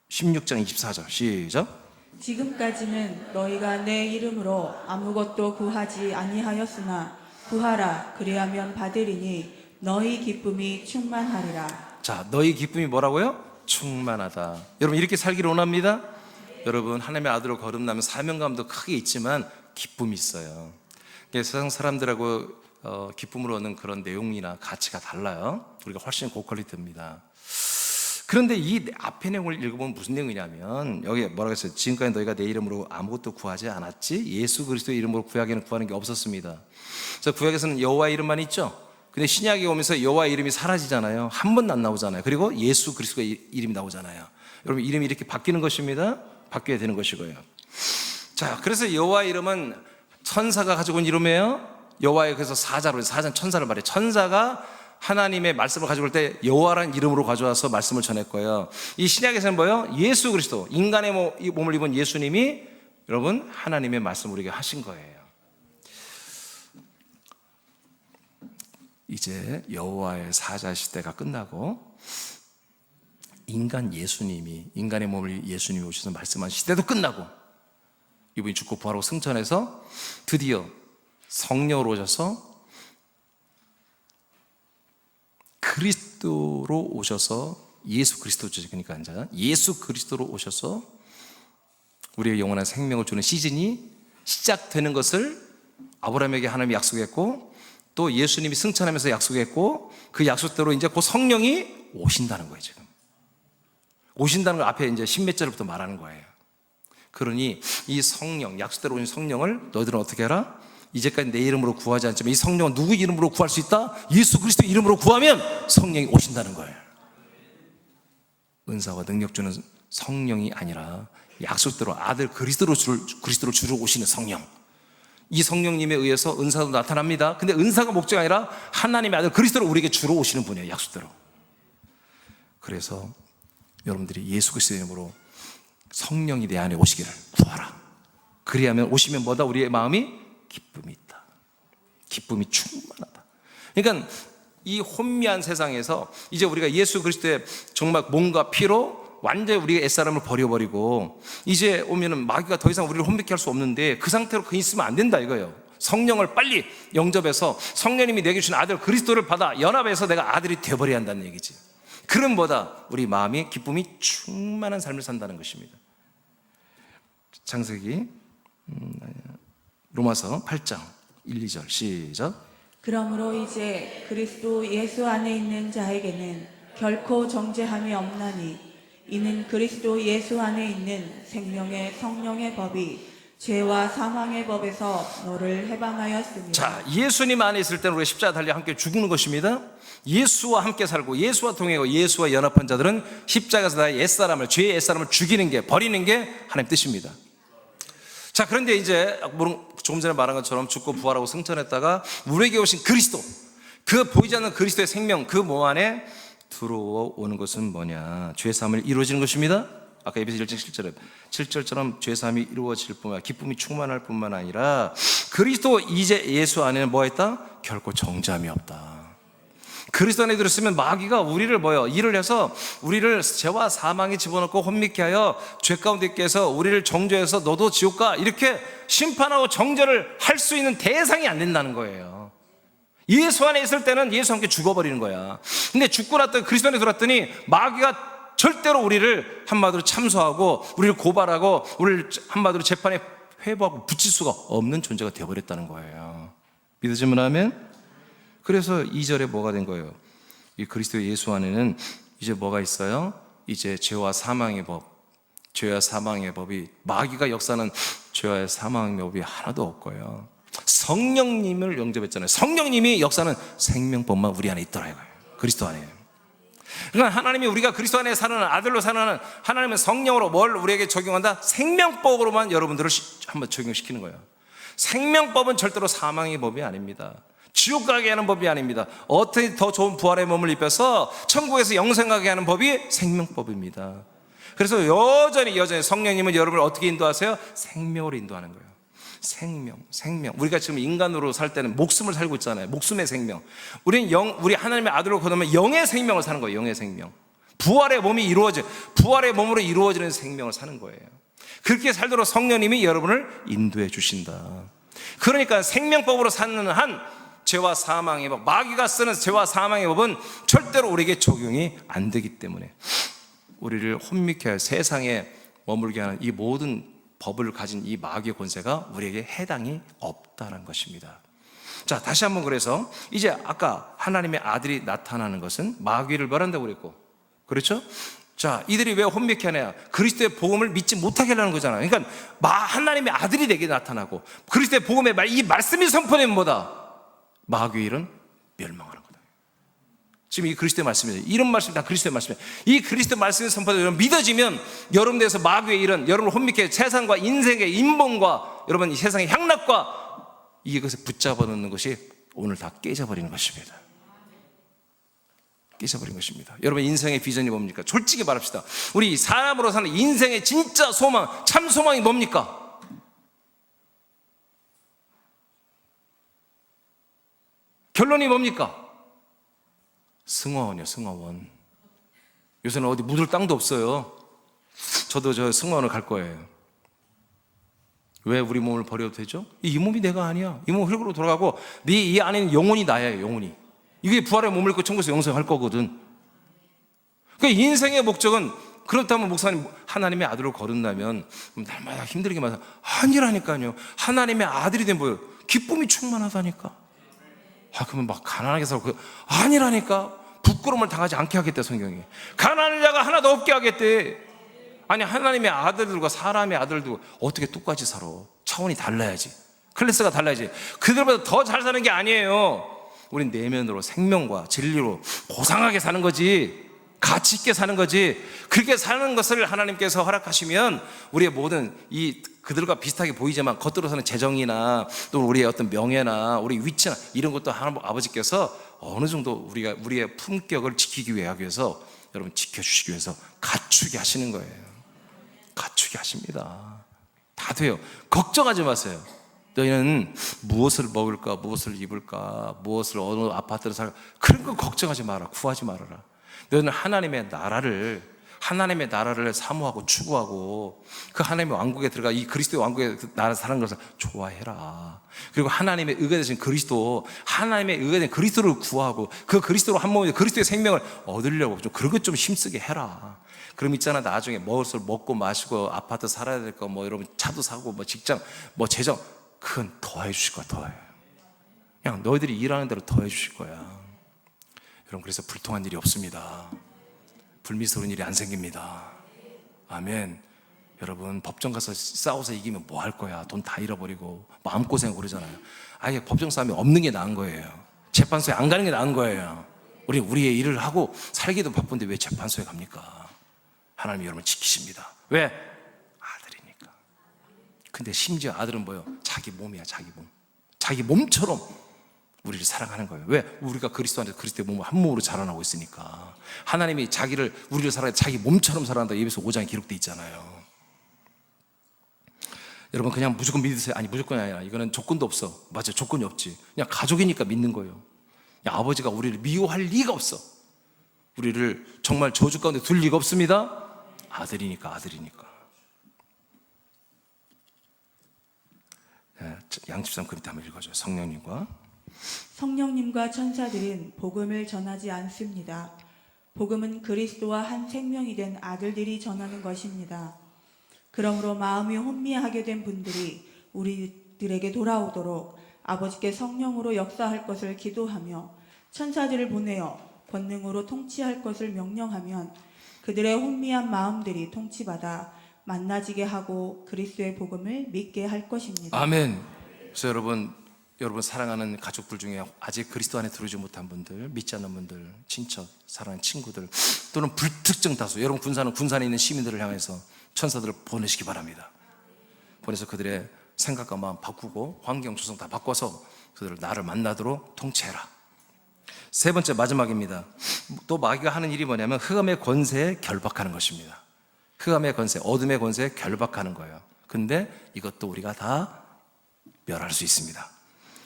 16장 24절 시작. 지금까지는 너희가 내 이름으로 아무것도 구하지 아니하였으나 구하라 그리하면 받으리니 너희 기쁨이 충만하리라. 자, 너희 기쁨이 뭐라고요? 충만하다. 여러분 이렇게 살기를 원합니다. 여러분 하나님의 아들로 거듭나면 사명감도 크게 있지만 기쁨이 있어요. 세상 사람들하고 기쁨으로 얻는 그런 내용이나 가치가 달라요. 우리가 훨씬 고퀄리티입니다. 그런데 이 앞에 내용을 읽어보면 무슨 내용이냐면 여기 뭐라고 했어요? 지금까지 너희가 내 이름으로 아무것도 구하지 않았지? 예수 그리스도의 이름으로 구약에는 구하는 게 없었습니다. 그래서 구약에서는 여호와의 이름만 있죠. 근데 신약에 오면서 여호와의 이름이 사라지잖아요. 한 번도 안 나오잖아요. 그리고 예수 그리스도의 이름이 나오잖아요. 여러분 이름이 이렇게 바뀌는 것입니다. 바뀌어야 되는 것이고요. 자, 그래서 여호와의 이름은 천사가 가지고 온 이름이에요. 여호와의 그래서 사자로 천사를 말해요. 천사가 하나님의 말씀을 가지고 올 때 여호와라는 이름으로 가져와서 말씀을 전했고요. 이 신약에서는 뭐예요? 예수 그리스도 인간의 몸을 입은 예수님이 여러분 하나님의 말씀을 우리에게 하신 거예요. 이제 여호와의 사자 시대가 끝나고 인간 예수님이 인간의 몸을 예수님이 오셔서 말씀한 시대도 끝나고 이분이 죽고 부활하고 승천해서 드디어 성령으로 오셔서 그리스도로 오셔서 예수 그리스도죠. 그러니까 이제 예수 그리스도로 오셔서 우리의 영원한 생명을 주는 시즌이 시작되는 것을 아브라함에게 하나님이 약속했고 또 예수님이 승천하면서 약속했고 그 약속대로 이제 그 성령이 오신다는 거예요. 지금 오신다는 걸 앞에 이제 십몇 절부터 말하는 거예요. 그러니 이 성령, 약속대로 오신 성령을 너희들은 어떻게 해라? 이제까지 내 이름으로 구하지 않지만 이 성령은 누구 이름으로 구할 수 있다? 예수 그리스도 이름으로 구하면 성령이 오신다는 거예요. 은사와 능력 주는 성령이 아니라 약속대로 아들 그리스도로 주로 오시는 성령. 이 성령님에 의해서 은사도 나타납니다. 근데 은사가 목적이 아니라 하나님의 아들 그리스도로 우리에게 주로 오시는 분이에요. 약속대로. 그래서 여러분들이 예수 그리스도의 이름으로 성령이 내 안에 오시기를 구하라. 그리하면 오시면 뭐다? 우리의 마음이 기쁨이 있다. 기쁨이 충만하다. 그러니까 이 혼미한 세상에서 이제 우리가 예수 그리스도의 정말 몸과 피로 완전히 우리가 옛사람을 버려버리고 이제 오면은 마귀가 더 이상 우리를 혼미케 할 수 없는데 그 상태로 그냥 있으면 안 된다 이거예요. 성령을 빨리 영접해서 성령님이 내게 주신 아들 그리스도를 받아 연합해서 내가 아들이 되어버려야 한다는 얘기지. 그럼 뭐다? 우리 마음이 기쁨이 충만한 삶을 산다는 것입니다. 창세기 로마서 8장 1, 2절 시작. 그러므로 이제 그리스도 예수 안에 있는 자에게는 결코 정죄함이 없나니 이는 그리스도 예수 안에 있는 생명의 성령의 법이 죄와 사망의 법에서 너를 해방하였습니다. 자, 예수님 안에 있을 때는 우리가 십자가 달려 함께 죽는 것입니다. 예수와 함께 살고 예수와 동행하고 예수와 연합한 자들은 십자가에서 나의 옛사람을, 죄의 옛사람을 죽이는 게, 버리는 게 하나님 뜻입니다. 자, 그런데 이제 조금 전에 말한 것처럼 죽고 부활하고 승천했다가 우리에게 오신 그리스도, 그 보이지 않는 그리스도의 생명, 그 몸 안에 들어오는 것은 뭐냐? 죄사함을 이루어지는 것입니다. 아까 에베소 1장 7절처럼 죄사함이 이루어질 뿐만 아니라 기쁨이 충만할 뿐만 아니라 그리스도 이제 예수 안에는 뭐가 있다? 결코 정죄함이 없다. 그리스도 안에 들었으면 마귀가 우리를 일을 해서 우리를 죄와 사망에 집어넣고 혼미케 하여 죄 가운데 있게 해서 우리를 정죄해서 너도 지옥 가 이렇게 심판하고 정죄를 할 수 있는 대상이 안 된다는 거예요. 예수 안에 있을 때는 예수와 함께 죽어버리는 거야. 근데 죽고 났더니 그리스도 안에 들어왔더니 마귀가 절대로 우리를 한마디로 참소하고 우리를 고발하고 우리를 한마디로 재판에 회부하고 붙일 수가 없는 존재가 되어버렸다는 거예요. 믿으시면 아멘? 그래서 2절에 뭐가 된 거예요? 이 그리스도 예수 안에는 이제 뭐가 있어요? 이제 죄와 사망의 법, 죄와 사망의 법이 마귀가 역사는 죄와 사망의 법이 하나도 없고요. 성령님을 영접했잖아요. 성령님이 역사는 생명법만 우리 안에 있더라 이거예요. 그리스도 안에. 그러니까 하나님이 우리가 그리스도 안에 사는 아들로 사는 하나님은 성령으로 뭘 우리에게 적용한다? 생명법으로만 여러분들을 한번 적용시키는 거예요. 생명법은 절대로 사망의 법이 아닙니다. 지옥 가게 하는 법이 아닙니다. 어떻게 더 좋은 부활의 몸을 입혀서 천국에서 영생 가게 하는 법이 생명법입니다. 그래서 여전히 성령님은 여러분을 어떻게 인도하세요? 생명으로 인도하는 거예요. 생명. 우리가 지금 인간으로 살 때는 목숨을 살고 있잖아요. 목숨의 생명. 우리 하나님의 아들로 거듭나면 영의 생명을 사는 거예요. 영의 생명. 부활의 몸으로 이루어지는 생명을 사는 거예요. 그렇게 살도록 성령님이 여러분을 인도해 주신다. 그러니까 생명법으로 사는 한 죄와 사망의 법, 마귀가 쓰는 죄와 사망의 법은 절대로 우리에게 적용이 안 되기 때문에 우리를 혼미케 할 세상에 머물게 하는 이 모든 법을 가진 이 마귀의 권세가 우리에게 해당이 없다는 것입니다. 자, 다시 한번 그래서 이제 아까 하나님의 아들이 나타나는 것은 마귀를 멸한다고 그랬고, 그렇죠? 자, 이들이 왜 혼미케 하냐? 그리스도의 복음을 믿지 못하게 하려는 거잖아요. 그러니까 하나님의 아들이 내게 나타나고 그리스도의 복음의 이 말씀이 선포되면 뭐다? 마귀의 일은 멸망하는 거다. 지금 이 그리스도의 말씀이에요. 이런 말씀이 다 그리스도의 말씀이에요. 이 그리스도의 말씀이 선포되면 믿어지면 여러분 대해서 마귀의 일은 여러분을 혼미케 세상과 인생의 인본과 여러분 이 세상의 향락과 이것에 붙잡아 놓는 것이 오늘 다 깨져버리는 것입니다. 깨져버린 것입니다. 여러분 인생의 비전이 뭡니까? 솔직히 말합시다. 우리 사람으로 사는 인생의 진짜 소망, 참 소망이 뭡니까? 결론이 뭡니까? 승화원이요, 승화원. 요새는 어디 묻을 땅도 없어요. 저도 저 승화원을 갈 거예요. 왜 우리 몸을 버려도 되죠? 이 몸이 내가 아니야. 이 몸은 흙으로 돌아가고 이 안에는 영혼이 나야, 영혼이. 이게 부활의 몸을 입고 천국에서 영생할 거거든. 그러니까 인생의 목적은 그렇다면 목사님 하나님의 아들로 거듭나면 날마다 힘들게 말해서 아니라니까요. 하나님의 아들이 된 뭐예요? 기쁨이 충만하다니까. 그러면 막 가난하게 살고 아니라니까. 부끄러움을 당하지 않게 하겠대. 성경이 가난한 자가 하나도 없게 하겠대. 아니, 하나님의 아들들과 사람의 아들도 어떻게 똑같이 살아? 차원이 달라야지, 클래스가 달라야지. 그들보다 더 잘 사는 게 아니에요. 우린 내면으로 생명과 진리로 고상하게 사는 거지, 가치 있게 사는 거지. 그렇게 사는 것을 하나님께서 허락하시면 우리의 모든 이 그들과 비슷하게 보이지만 겉으로서는 재정이나 또 우리의 어떤 명예나 우리 위치나 이런 것도 하나님 아버지께서 어느 정도 우리의 품격을 지키기 위해서 여러분 지켜주시기 위해서 갖추게 하시는 거예요. 갖추게 하십니다. 다 돼요. 걱정하지 마세요. 너희는 무엇을 먹을까, 무엇을 입을까, 무엇을 어느 아파트를 살까, 그런 거 걱정하지 마라. 구하지 말아라. 너희는 하나님의 나라를 사모하고 추구하고 그 하나님의 왕국에 들어가 이 그리스도의 왕국에 나라 사는 것을 좋아해라. 그리고 하나님의 의가 되신 그리스도, 하나님의 의가 된 그리스도를 구하고 그 그리스도로 한 몸에 그리스도의 생명을 얻으려고 좀 그런 것 좀 힘쓰게 해라. 그럼 있잖아, 나중에 무엇을 먹고 마시고 아파트 살아야 될 거, 뭐 여러분 차도 사고 뭐 직장 뭐 재정, 그건 더해 주실 거야. 더해. 그냥 너희들이 일하는 대로 더해 주실 거야. 여러분, 그래서 불통한 일이 없습니다. 불미스러운 일이 안 생깁니다. 아멘. 여러분, 법정 가서 싸워서 이기면 뭐 할 거야? 돈 다 잃어버리고 마음고생하고 그러잖아요. 아예 법정 싸움이 없는 게 나은 거예요. 재판소에 안 가는 게 나은 거예요. 우리의 일을 하고 살기도 바쁜데 왜 재판소에 갑니까? 하나님이 여러분을 지키십니다. 왜? 아들이니까. 근데 심지어 아들은 뭐예요? 자기 몸이야. 자기 몸. 자기 몸처럼 우리를 사랑하는 거예요. 왜? 우리가 그리스도 안에서 그리스도의 몸을 한 몸으로 자라나고 있으니까. 하나님이 우리를 사랑해 자기 몸처럼 사랑한다. 에베소 5장에 기록되어 있잖아요. 여러분, 그냥 무조건 믿으세요. 아니, 무조건이 아니라 이거는 조건도 없어. 맞아, 조건이 없지. 그냥 가족이니까 믿는 거예요. 아버지가 우리를 미워할 리가 없어. 우리를 정말 저주 가운데 둘 리가 없습니다. 아들이니까. 양집상 그 밑에 한번 읽어줘요. 성령님과 천사들은 복음을 전하지 않습니다. 복음은 그리스도와 한 생명이 된 아들들이 전하는 것입니다. 그러므로 마음이 혼미하게 된 분들이 우리들에게 돌아오도록 아버지께 성령으로 역사할 것을 기도하며 천사들을 보내어 권능으로 통치할 것을 명령하면 그들의 혼미한 마음들이 통치받아 만나지게 하고 그리스도의 복음을 믿게 할 것입니다. 아멘. 그래서 여러분 사랑하는 가족들 중에 아직 그리스도 안에 들어오지 못한 분들, 믿지 않는 분들, 친척, 사랑하는 친구들, 또는 불특정 다수, 여러분 군산에 있는 시민들을 향해서 천사들을 보내시기 바랍니다. 보내서 그들의 생각과 마음 바꾸고 환경 조성 다 바꿔서 그들을 나를 만나도록 통치해라. 세 번째, 마지막입니다. 또 마귀가 하는 일이 뭐냐면 흑암의 권세에 결박하는 것입니다. 흑암의 권세, 어둠의 권세에 결박하는 거예요. 근데 이것도 우리가 다 멸할 수 있습니다.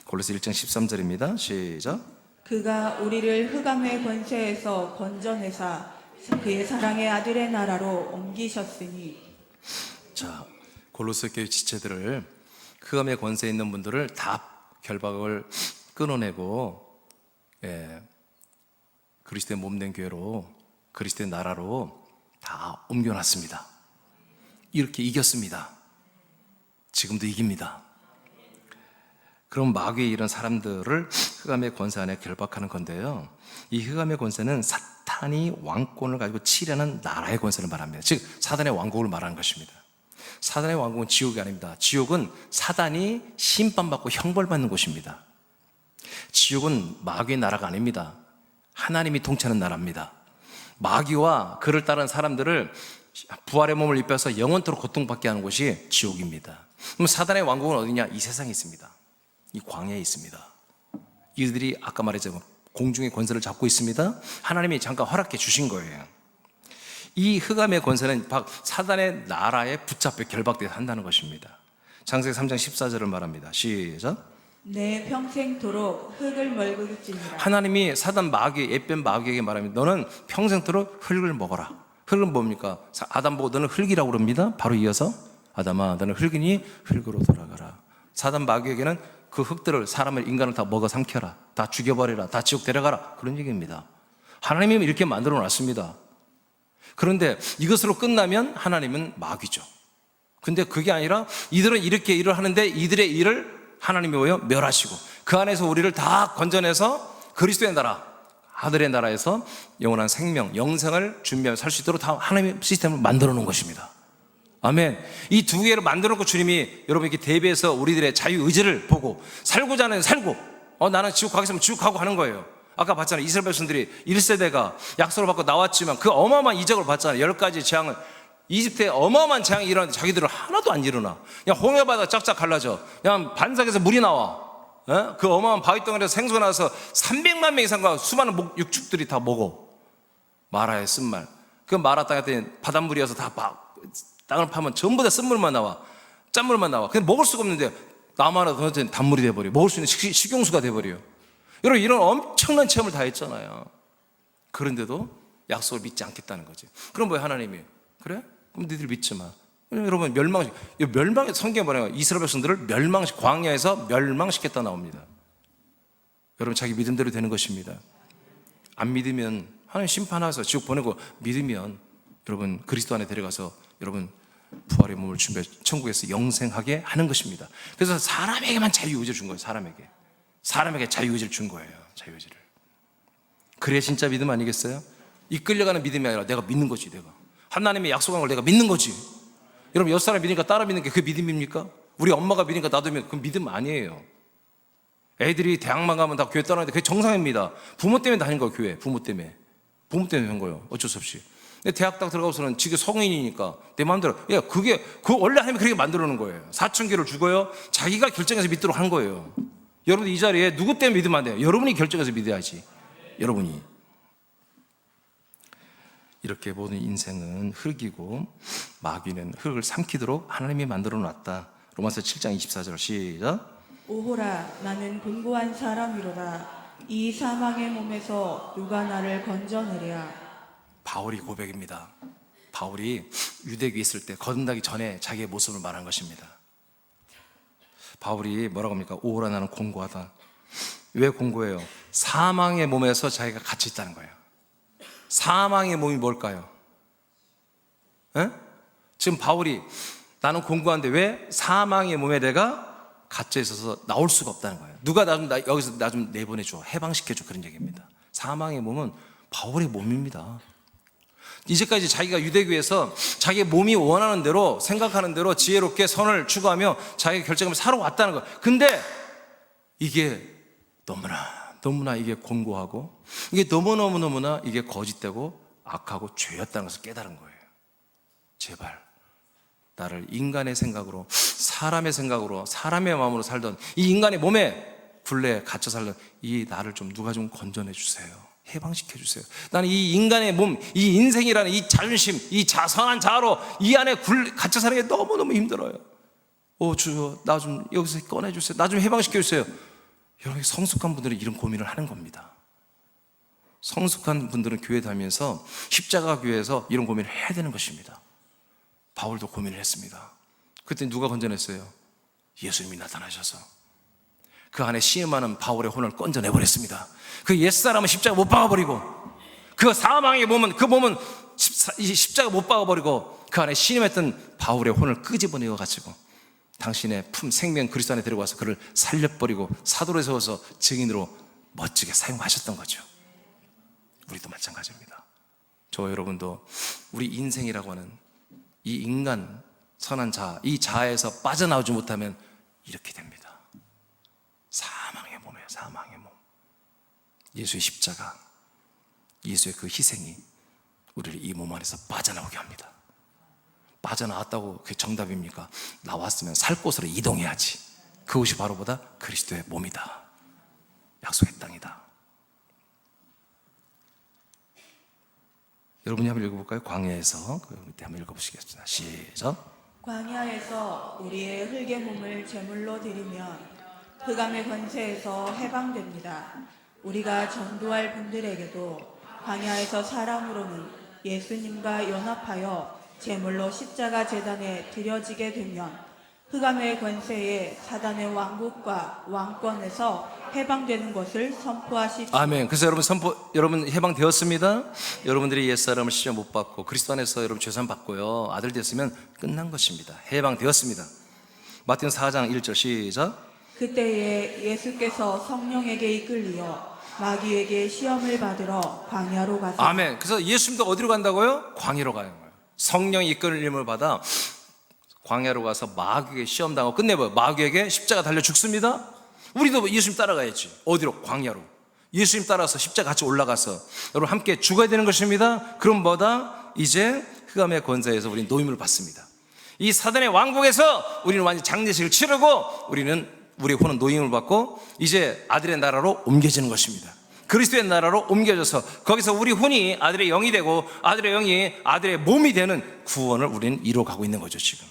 골로새 1장 13절입니다. 시작. 그가 우리를 흑암의 권세에서 건져내사 그의 사랑의 아들의 나라로 옮기셨으니. 자, 골로새 교회 지체들을, 흑암의 권세에 있는 분들을 다 결박을 끊어내고 그리스도의 몸된 교회로, 그리스도의 나라로 다 옮겨놨습니다. 이렇게 이겼습니다. 지금도 이깁니다. 그럼 마귀의 이런 사람들을 흑암의 권세 안에 결박하는 건데요, 이 흑암의 권세는 사탄이 왕권을 가지고 치려는 나라의 권세를 말합니다. 즉 사단의 왕국을 말하는 것입니다. 사단의 왕국은 지옥이 아닙니다. 지옥은 사단이 심판받고 형벌받는 곳입니다. 지옥은 마귀의 나라가 아닙니다. 하나님이 통치하는 나라입니다. 마귀와 그를 따른 사람들을 부활의 몸을 입혀서 영원토록 고통받게 하는 곳이 지옥입니다. 그럼 사단의 왕국은 어디냐? 이 세상에 있습니다. 이 광야에 있습니다. 이들이 아까 말했죠, 공중의 권세를 잡고 있습니다. 하나님이 잠깐 허락해 주신 거예요. 이 흑암의 권세는 사단의 나라에 붙잡혀 결박되어 한다는 것입니다. 창세기 3장 14절을 말합니다. 시작. 내 평생토록 흙을 먹을지니라. 하나님이 사단 옛뱀 마귀에게 말합니다. 너는 평생토록 흙을 먹어라. 흙은 뭡니까? 아담 보고 너는 흙이라고 그럽니다. 바로 이어서 아담아 너는 흙이니 흙으로 돌아가라. 사단 마귀에게는 그 흙들을, 인간을 다 먹어 삼켜라, 다 죽여버려라, 다 지옥 데려가라, 그런 얘기입니다. 하나님이 이렇게 만들어 놨습니다. 그런데 이것으로 끝나면 하나님은 마귀죠. 근데 그게 아니라 이들은 이렇게 일을 하는데 이들의 일을 하나님이 멸하시고 그 안에서 우리를 다 건져내서 그리스도의 나라, 하늘의 나라에서 영원한 생명, 영생을 준비하며 살 수 있도록 다 하나님의 시스템을 만들어 놓은 것입니다. 아멘. 이 두 개를 만들어 놓고 주님이 여러분에게 대비해서 우리들의 자유의지를 보고 살고자 하는 살고, 나는 지옥 가겠으면 지옥 가고 하는 거예요. 아까 봤잖아요. 이스라엘 백성들이 1세대가 약속을 받고 나왔지만 그 어마어마한 이적을 봤잖아요. 10가지 재앙을, 이집트에 어마어마한 재앙이 일어나는데 자기들은 하나도 안 일어나. 그냥 홍해바다가 쫙쫙 갈라져. 그냥 반석에서 물이 나와. 그 어마어마한 바위덩어리에서 생수가 나와서 300만 명 이상과 수많은 육축들이 다 먹어. 마라의 쓴말. 그 마라 땅에 바닷물이어서 다 땅을 파면 전부 다 쓴물만 나와. 짠물만 나와. 근데 먹을 수가 없는데 나무 하나 더 넣으면 단물이 돼버려. 먹을 수 있는 식용수가 돼버려. 여러분, 이런 엄청난 체험을 다 했잖아요. 그런데도 약속을 믿지 않겠다는 거지. 그럼 뭐야, 하나님이? 그래? 그럼 너희들 믿지 마. 여러분, 성경에 뭐냐면 이스라엘 백성들을 광야에서 멸망시켰다 나옵니다. 여러분, 자기 믿음대로 되는 것입니다. 안 믿으면 하나님 심판하셔서 지옥 보내고, 믿으면 여러분 그리스도 안에 데려가서 여러분 부활의 몸을 준비해 천국에서 영생하게 하는 것입니다. 그래서 사람에게만 자유의지를 준 거예요. 사람에게 자유의지를 준 거예요. 자유의지를. 그래 진짜 믿음 아니겠어요? 이끌려가는 믿음이 아니라 내가 믿는 거지. 내가 하나님의 약속한 걸 내가 믿는 거지. 여러분, 옆 사람 믿으니까 따라 믿는 게 그게 믿음입니까? 우리 엄마가 믿으니까 나도 믿는, 그건 믿음 아니에요. 애들이 대학만 가면 다 교회 떠나는데 그게 정상입니다. 부모 때문에 다닌 거예요. 교회 부모 때문에 한 거예요. 어쩔 수 없이. 근데 대학 딱 들어가서는 지금 성인이니까 내 마음대로, 원래 하나님이 그렇게 만들어 놓은 거예요. 사춘기를 주고요, 자기가 결정해서 믿도록 한 거예요. 여러분, 이 자리에 누구 때문에 믿으면 안 돼요. 여러분이 결정해서 믿어야지. 여러분이. 이렇게 모든 인생은 흙이고 마귀는 흙을 삼키도록 하나님이 만들어 놨다. 로마서 7장 24절 시작. 오호라, 나는 곤고한 사람이로다. 이 사망의 몸에서 누가 나를 건져내랴. 바울이 고백입니다. 바울이 유대교에 있을 때 거듭나기 전에 자기의 모습을 말한 것입니다. 바울이 뭐라고 합니까? 오호라, 나는 곤고하다. 왜 곤고해요? 사망의 몸에서 자기가 갇혀 있다는 거예요. 사망의 몸이 뭘까요? 지금 바울이 나는 곤고한데 왜 사망의 몸에 내가 갇혀 있어서 나올 수가 없다는 거예요. 누가 여기서 나 좀 내보내줘, 해방시켜줘, 그런 얘기입니다. 사망의 몸은 바울의 몸입니다. 이제까지 자기가 유대교에서 자기 몸이 원하는 대로, 생각하는 대로 지혜롭게 선을 추구하며 자기가 결정하며 살아왔다는 거예요. 근데 이게 너무나 이게 곤고하고, 이게 너무나 이게 거짓되고 악하고 죄였다는 것을 깨달은 거예요. 제발 나를 인간의 생각으로, 사람의 생각으로, 사람의 마음으로 살던 이 인간의 몸에 굴레에 갇혀 살던 이 나를 좀 누가 좀 건져내 주세요. 해방시켜 주세요. 나는 이 인간의 몸, 이 인생이라는 이 자존심, 이 선한 자아로 이 안에 갇혀 사는 게 너무너무 힘들어요. 주여, 나 좀 여기서 꺼내 주세요. 나 좀 해방시켜 주세요. 여러분, 성숙한 분들은 이런 고민을 하는 겁니다. 성숙한 분들은 교회 다니면서 십자가 교회에서 이런 고민을 해야 되는 것입니다. 바울도 고민을 했습니다. 그때 누가 건져냈어요? 예수님이 나타나셔서 그 안에 시험하는 바울의 혼을 건져내버렸습니다. 그 옛사람은 십자가 못 박아버리고, 그 사망의 몸은, 그 몸은 십자가 못 박아버리고, 그 안에 신음했던 바울의 혼을 끄집어내어가지고 당신의 품 생명 그리스도 안에 들어가서 그를 살려버리고 사도로 세워서 증인으로 멋지게 사용하셨던 거죠. 우리도 마찬가지입니다. 저와 여러분도 우리 인생이라고 하는 이 인간 선한 자아, 이 자아에서 빠져나오지 못하면 이렇게 됩니다. 사망의 몸이에요. 사망의 몸. 예수의 십자가, 예수의 그 희생이 우리를 이 몸 안에서 빠져나오게 합니다. 빠져나왔다고 그게 정답입니까? 나왔으면 살 곳으로 이동해야지. 그것이 바로 보다 그리스도의 몸이다. 약속의 땅이다. 여러분이 한번 읽어볼까요? 광야에서 그 밑에 한번 읽어보시겠습니다. 시작. 광야에서 우리의 흙의 몸을 제물로 드리면 흑암의 권세에서 해방됩니다. 우리가 전도할 분들에게도 광야에서 사람으로는 예수님과 연합하여 제물로 십자가 제단에 드려지게 되면 흑암의 권세에 사단의 왕국과 왕권에서 해방되는 것을 선포하십시오. 아멘. 그래서 여러분 해방되었습니다. 여러분들이 옛사람을 시험 못 받고 그리스도 안에서 여러분 죄산 받고요, 아들 됐으면 끝난 것입니다. 해방되었습니다. 마태복음 4장 1절 시작. 그때에 예수께서 성령에게 이끌리어 마귀에게 시험을 받으러 광야로 가서 아멘. 그래서 예수님도 어디로 간다고요? 광야로 가는 거예요. 성령이 이끌림을 받아 광야로 가서 마귀에게 시험당하고 끝내봐요. 마귀에게 십자가 달려 죽습니다. 우리도 예수님 따라가야지. 어디로? 광야로. 예수님 따라서 십자가 같이 올라가서 여러분 함께 죽어야 되는 것입니다. 그럼 뭐다? 이제 흑암의 권세에서 우리는 노임을 받습니다. 이 사단의 왕국에서 우리는 완전 장례식을 치르고 우리의 혼은 노임을 받고 이제 아들의 나라로 옮겨지는 것입니다. 그리스도의 나라로 옮겨져서 거기서 우리 혼이 아들의 영이 되고 아들의 영이 아들의 몸이 되는 구원을 우리는 이루어가고 있는 거죠. 지금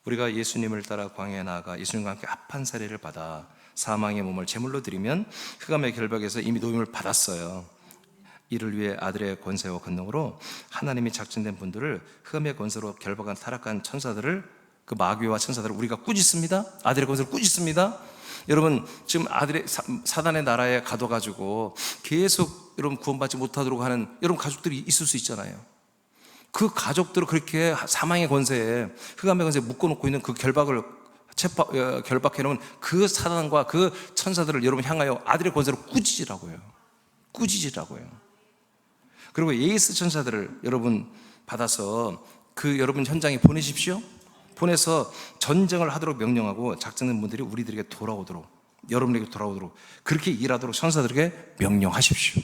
우리가 예수님을 따라 광야에 나아가 예수님과 함께 합한 사례를 받아 사망의 몸을 제물로 드리면 흑암의 결박에서 이미 노임을 받았어요. 이를 위해 아들의 권세와 권능으로 하나님이 작정된 분들을 흑암의 권세로 결박한 타락한 천사들을, 그 마귀와 천사들을 우리가 꾸짖습니다. 아들의 권세를 꾸짖습니다. 여러분 지금 아들의 사단의 나라에 가둬가지고 계속 여러분 구원받지 못하도록 하는 여러분 가족들이 있을 수 있잖아요. 그 가족들을 그렇게 사망의 권세에, 흑암의 권세에 묶어놓고 있는 그 결박을 결박해놓은 그 사단과 그 천사들을 여러분 향하여 아들의 권세로 꾸짖으라고요. 그리고 예수 천사들을 여러분 받아서 그 여러분 현장에 보내십시오. 보내서 전쟁을 하도록 명령하고 작정된 분들이 우리들에게 돌아오도록, 여러분에게 돌아오도록 그렇게 일하도록 천사들에게 명령하십시오.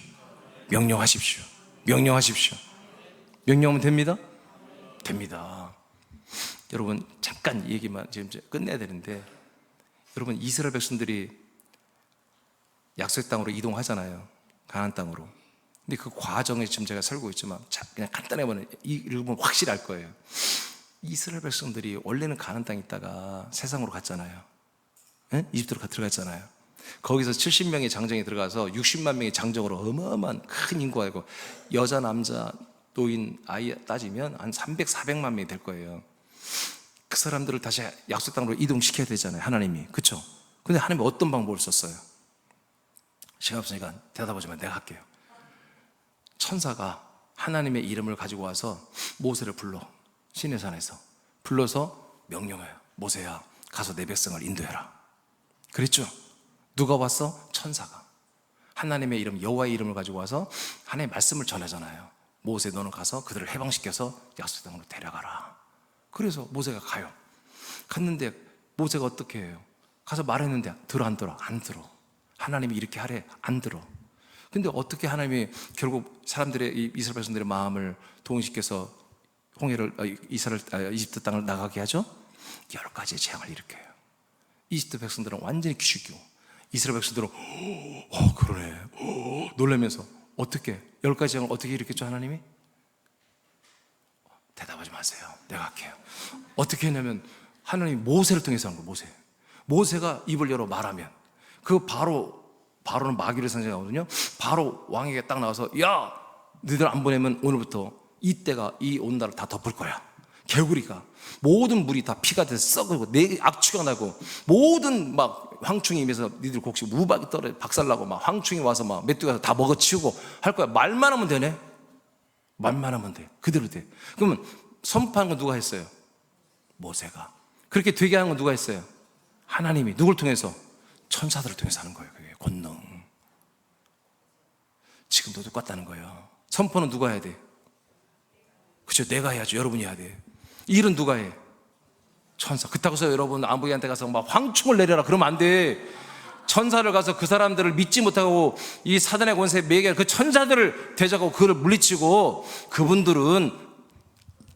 명령하면 됩니다? 됩니다. 여러분 잠깐 얘기만 지금 끝내야 되는데, 여러분 이스라엘 백성들이 약속의 땅으로 이동하잖아요. 가나안 땅으로. 근데 그 과정에 지금 제가 살고 있지만 그냥 간단하게 보면 읽으면 확실히 알 거예요. 이스라엘 백성들이 원래는 가나안 땅에 있다가 세상으로 갔잖아요. 이집트로 들어갔잖아요. 거기서 70명의 장정이 들어가서 60만 명의 장정으로 어마어마한 큰 인구가 있고 여자 남자 노인 아이 따지면 한 300, 400만 명이 될 거예요. 그 사람들을 다시 약속 땅으로 이동시켜야 되잖아요, 하나님이. 그렇죠? 근데 하나님이 어떤 방법을 썼어요? 시간 없으니까 대답하지만 내가 할게요. 천사가 하나님의 이름을 가지고 와서 모세를 불러, 시내산에서 불러서 명령해요. 모세야, 가서 내 백성을 인도해라. 그랬죠? 누가 왔어? 천사가. 하나님의 이름, 여호와의 이름을 가지고 와서 하나님의 말씀을 전하잖아요. 모세, 너는 가서 그들을 해방시켜서 약속 땅으로 데려가라. 그래서 모세가 가요. 갔는데 모세가 어떻게 해요? 가서 말했는데 들어 안 들어? 안 들어. 하나님이 이렇게 하래. 안 들어. 근데 어떻게 하나님이 결국 사람들의, 이스라엘 백성들의 마음을 동시켜서 이집트 땅을 나가게 하죠? 10가지의 재앙을 일으켜요. 이집트 백성들은 완전히 귀신기고 이스라엘 백성들은 그러네 놀라면서 어떻게 10가지 재앙을 어떻게 일으켰죠? 하나님이? 대답하지 마세요. 내가 할게요. 어떻게 했냐면 하나님이 모세를 통해서 한 거예요. 모세가 입을 열어 말하면 바로는 마귀를 상징하거든요. 바로 왕에게 딱 나와서 야, 너희들 안 보내면 오늘부터 이때가 이 온 나라를 다 덮을 거야. 개구리가 모든 물이 다 피가 돼서 썩고 내 악취가 나고 모든 막 황충이 임해서 니들 혹시 우박이 떨어져 박살나고 막 황충이 와서 막 메뚜기가 와서 다 먹어치우고 할 거야. 말만 하면 되네. 말만 하면 돼. 그대로 돼. 그러면 선포하는 건 누가 했어요? 모세가. 그렇게 되게 하는 건 누가 했어요? 하나님이. 누굴 통해서? 천사들을 통해서 하는 거예요. 그게 권능. 지금도 똑같다는 거예요. 선포는 누가 해야 돼? 그렇죠. 내가 해야죠. 여러분이 해야 돼. 일은 누가 해? 천사. 그렇다고 해서 여러분 아무개한테 가서 막 황충을 내려라 그러면 안 돼. 천사를 가서 그 사람들을 믿지 못하고 이 사단의 권세에 매게 그 천사들을 대적하고 그를 물리치고, 그분들은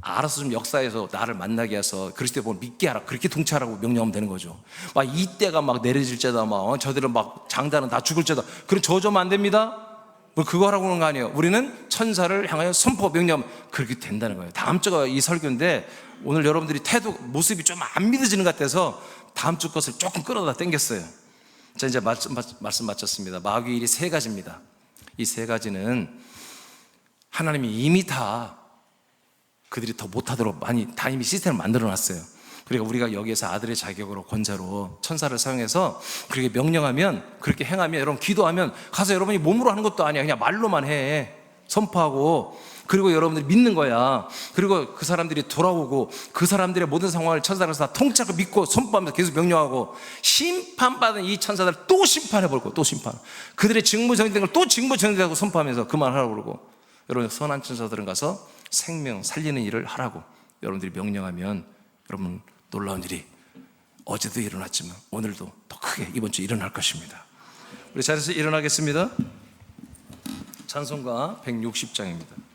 알아서 좀 역사에서 나를 만나게 해서 그리스도의 복음을 믿게 하라, 그렇게 통치하라고 명령하면 되는 거죠. 막 이때가 막 내려질 죄다, 막 저들은 막 장자는 다 죽을 죄다, 그런 저주하면 안 됩니다. 뭐 그거 하라고 그러는 거 아니에요. 우리는 천사를 향하여 선포 명령하면 그렇게 된다는 거예요. 다음 주가 이 설교인데 오늘 여러분들이 태도 모습이 좀 안 믿어지는 것 같아서 다음 주 것을 조금 끌어다 당겼어요. 자, 이제 말씀 마쳤습니다. 마귀의 일이 3가지입니다. 이 3가지는 하나님이 이미 다 그들이 더 못하도록 많이 다 이미 시스템을 만들어 놨어요. 그러니까 우리가 여기에서 아들의 자격으로 권세로 천사를 사용해서 그렇게 명령하면, 그렇게 행하면, 여러분 기도하면 가서 여러분이 몸으로 하는 것도 아니야. 그냥 말로만 해. 선포하고 그리고 여러분들이 믿는 거야. 그리고 그 사람들이 돌아오고 그 사람들의 모든 상황을 천사들에서 다 통째로 믿고 선포하면서 계속 명령하고, 심판받은 이 천사들 또 심판해버리고, 또 심판. 그들의 직무 정지된 걸 또 직무 정지하고 선포하면서 그만하라고 그러고, 여러분 선한 천사들은 가서 생명 살리는 일을 하라고 여러분들이 명령하면, 여러분 놀라운 일이 어제도 일어났지만 오늘도 더 크게 이번 주 일어날 것입니다. 우리 자리에서 일어나겠습니다. 찬송가 160장입니다.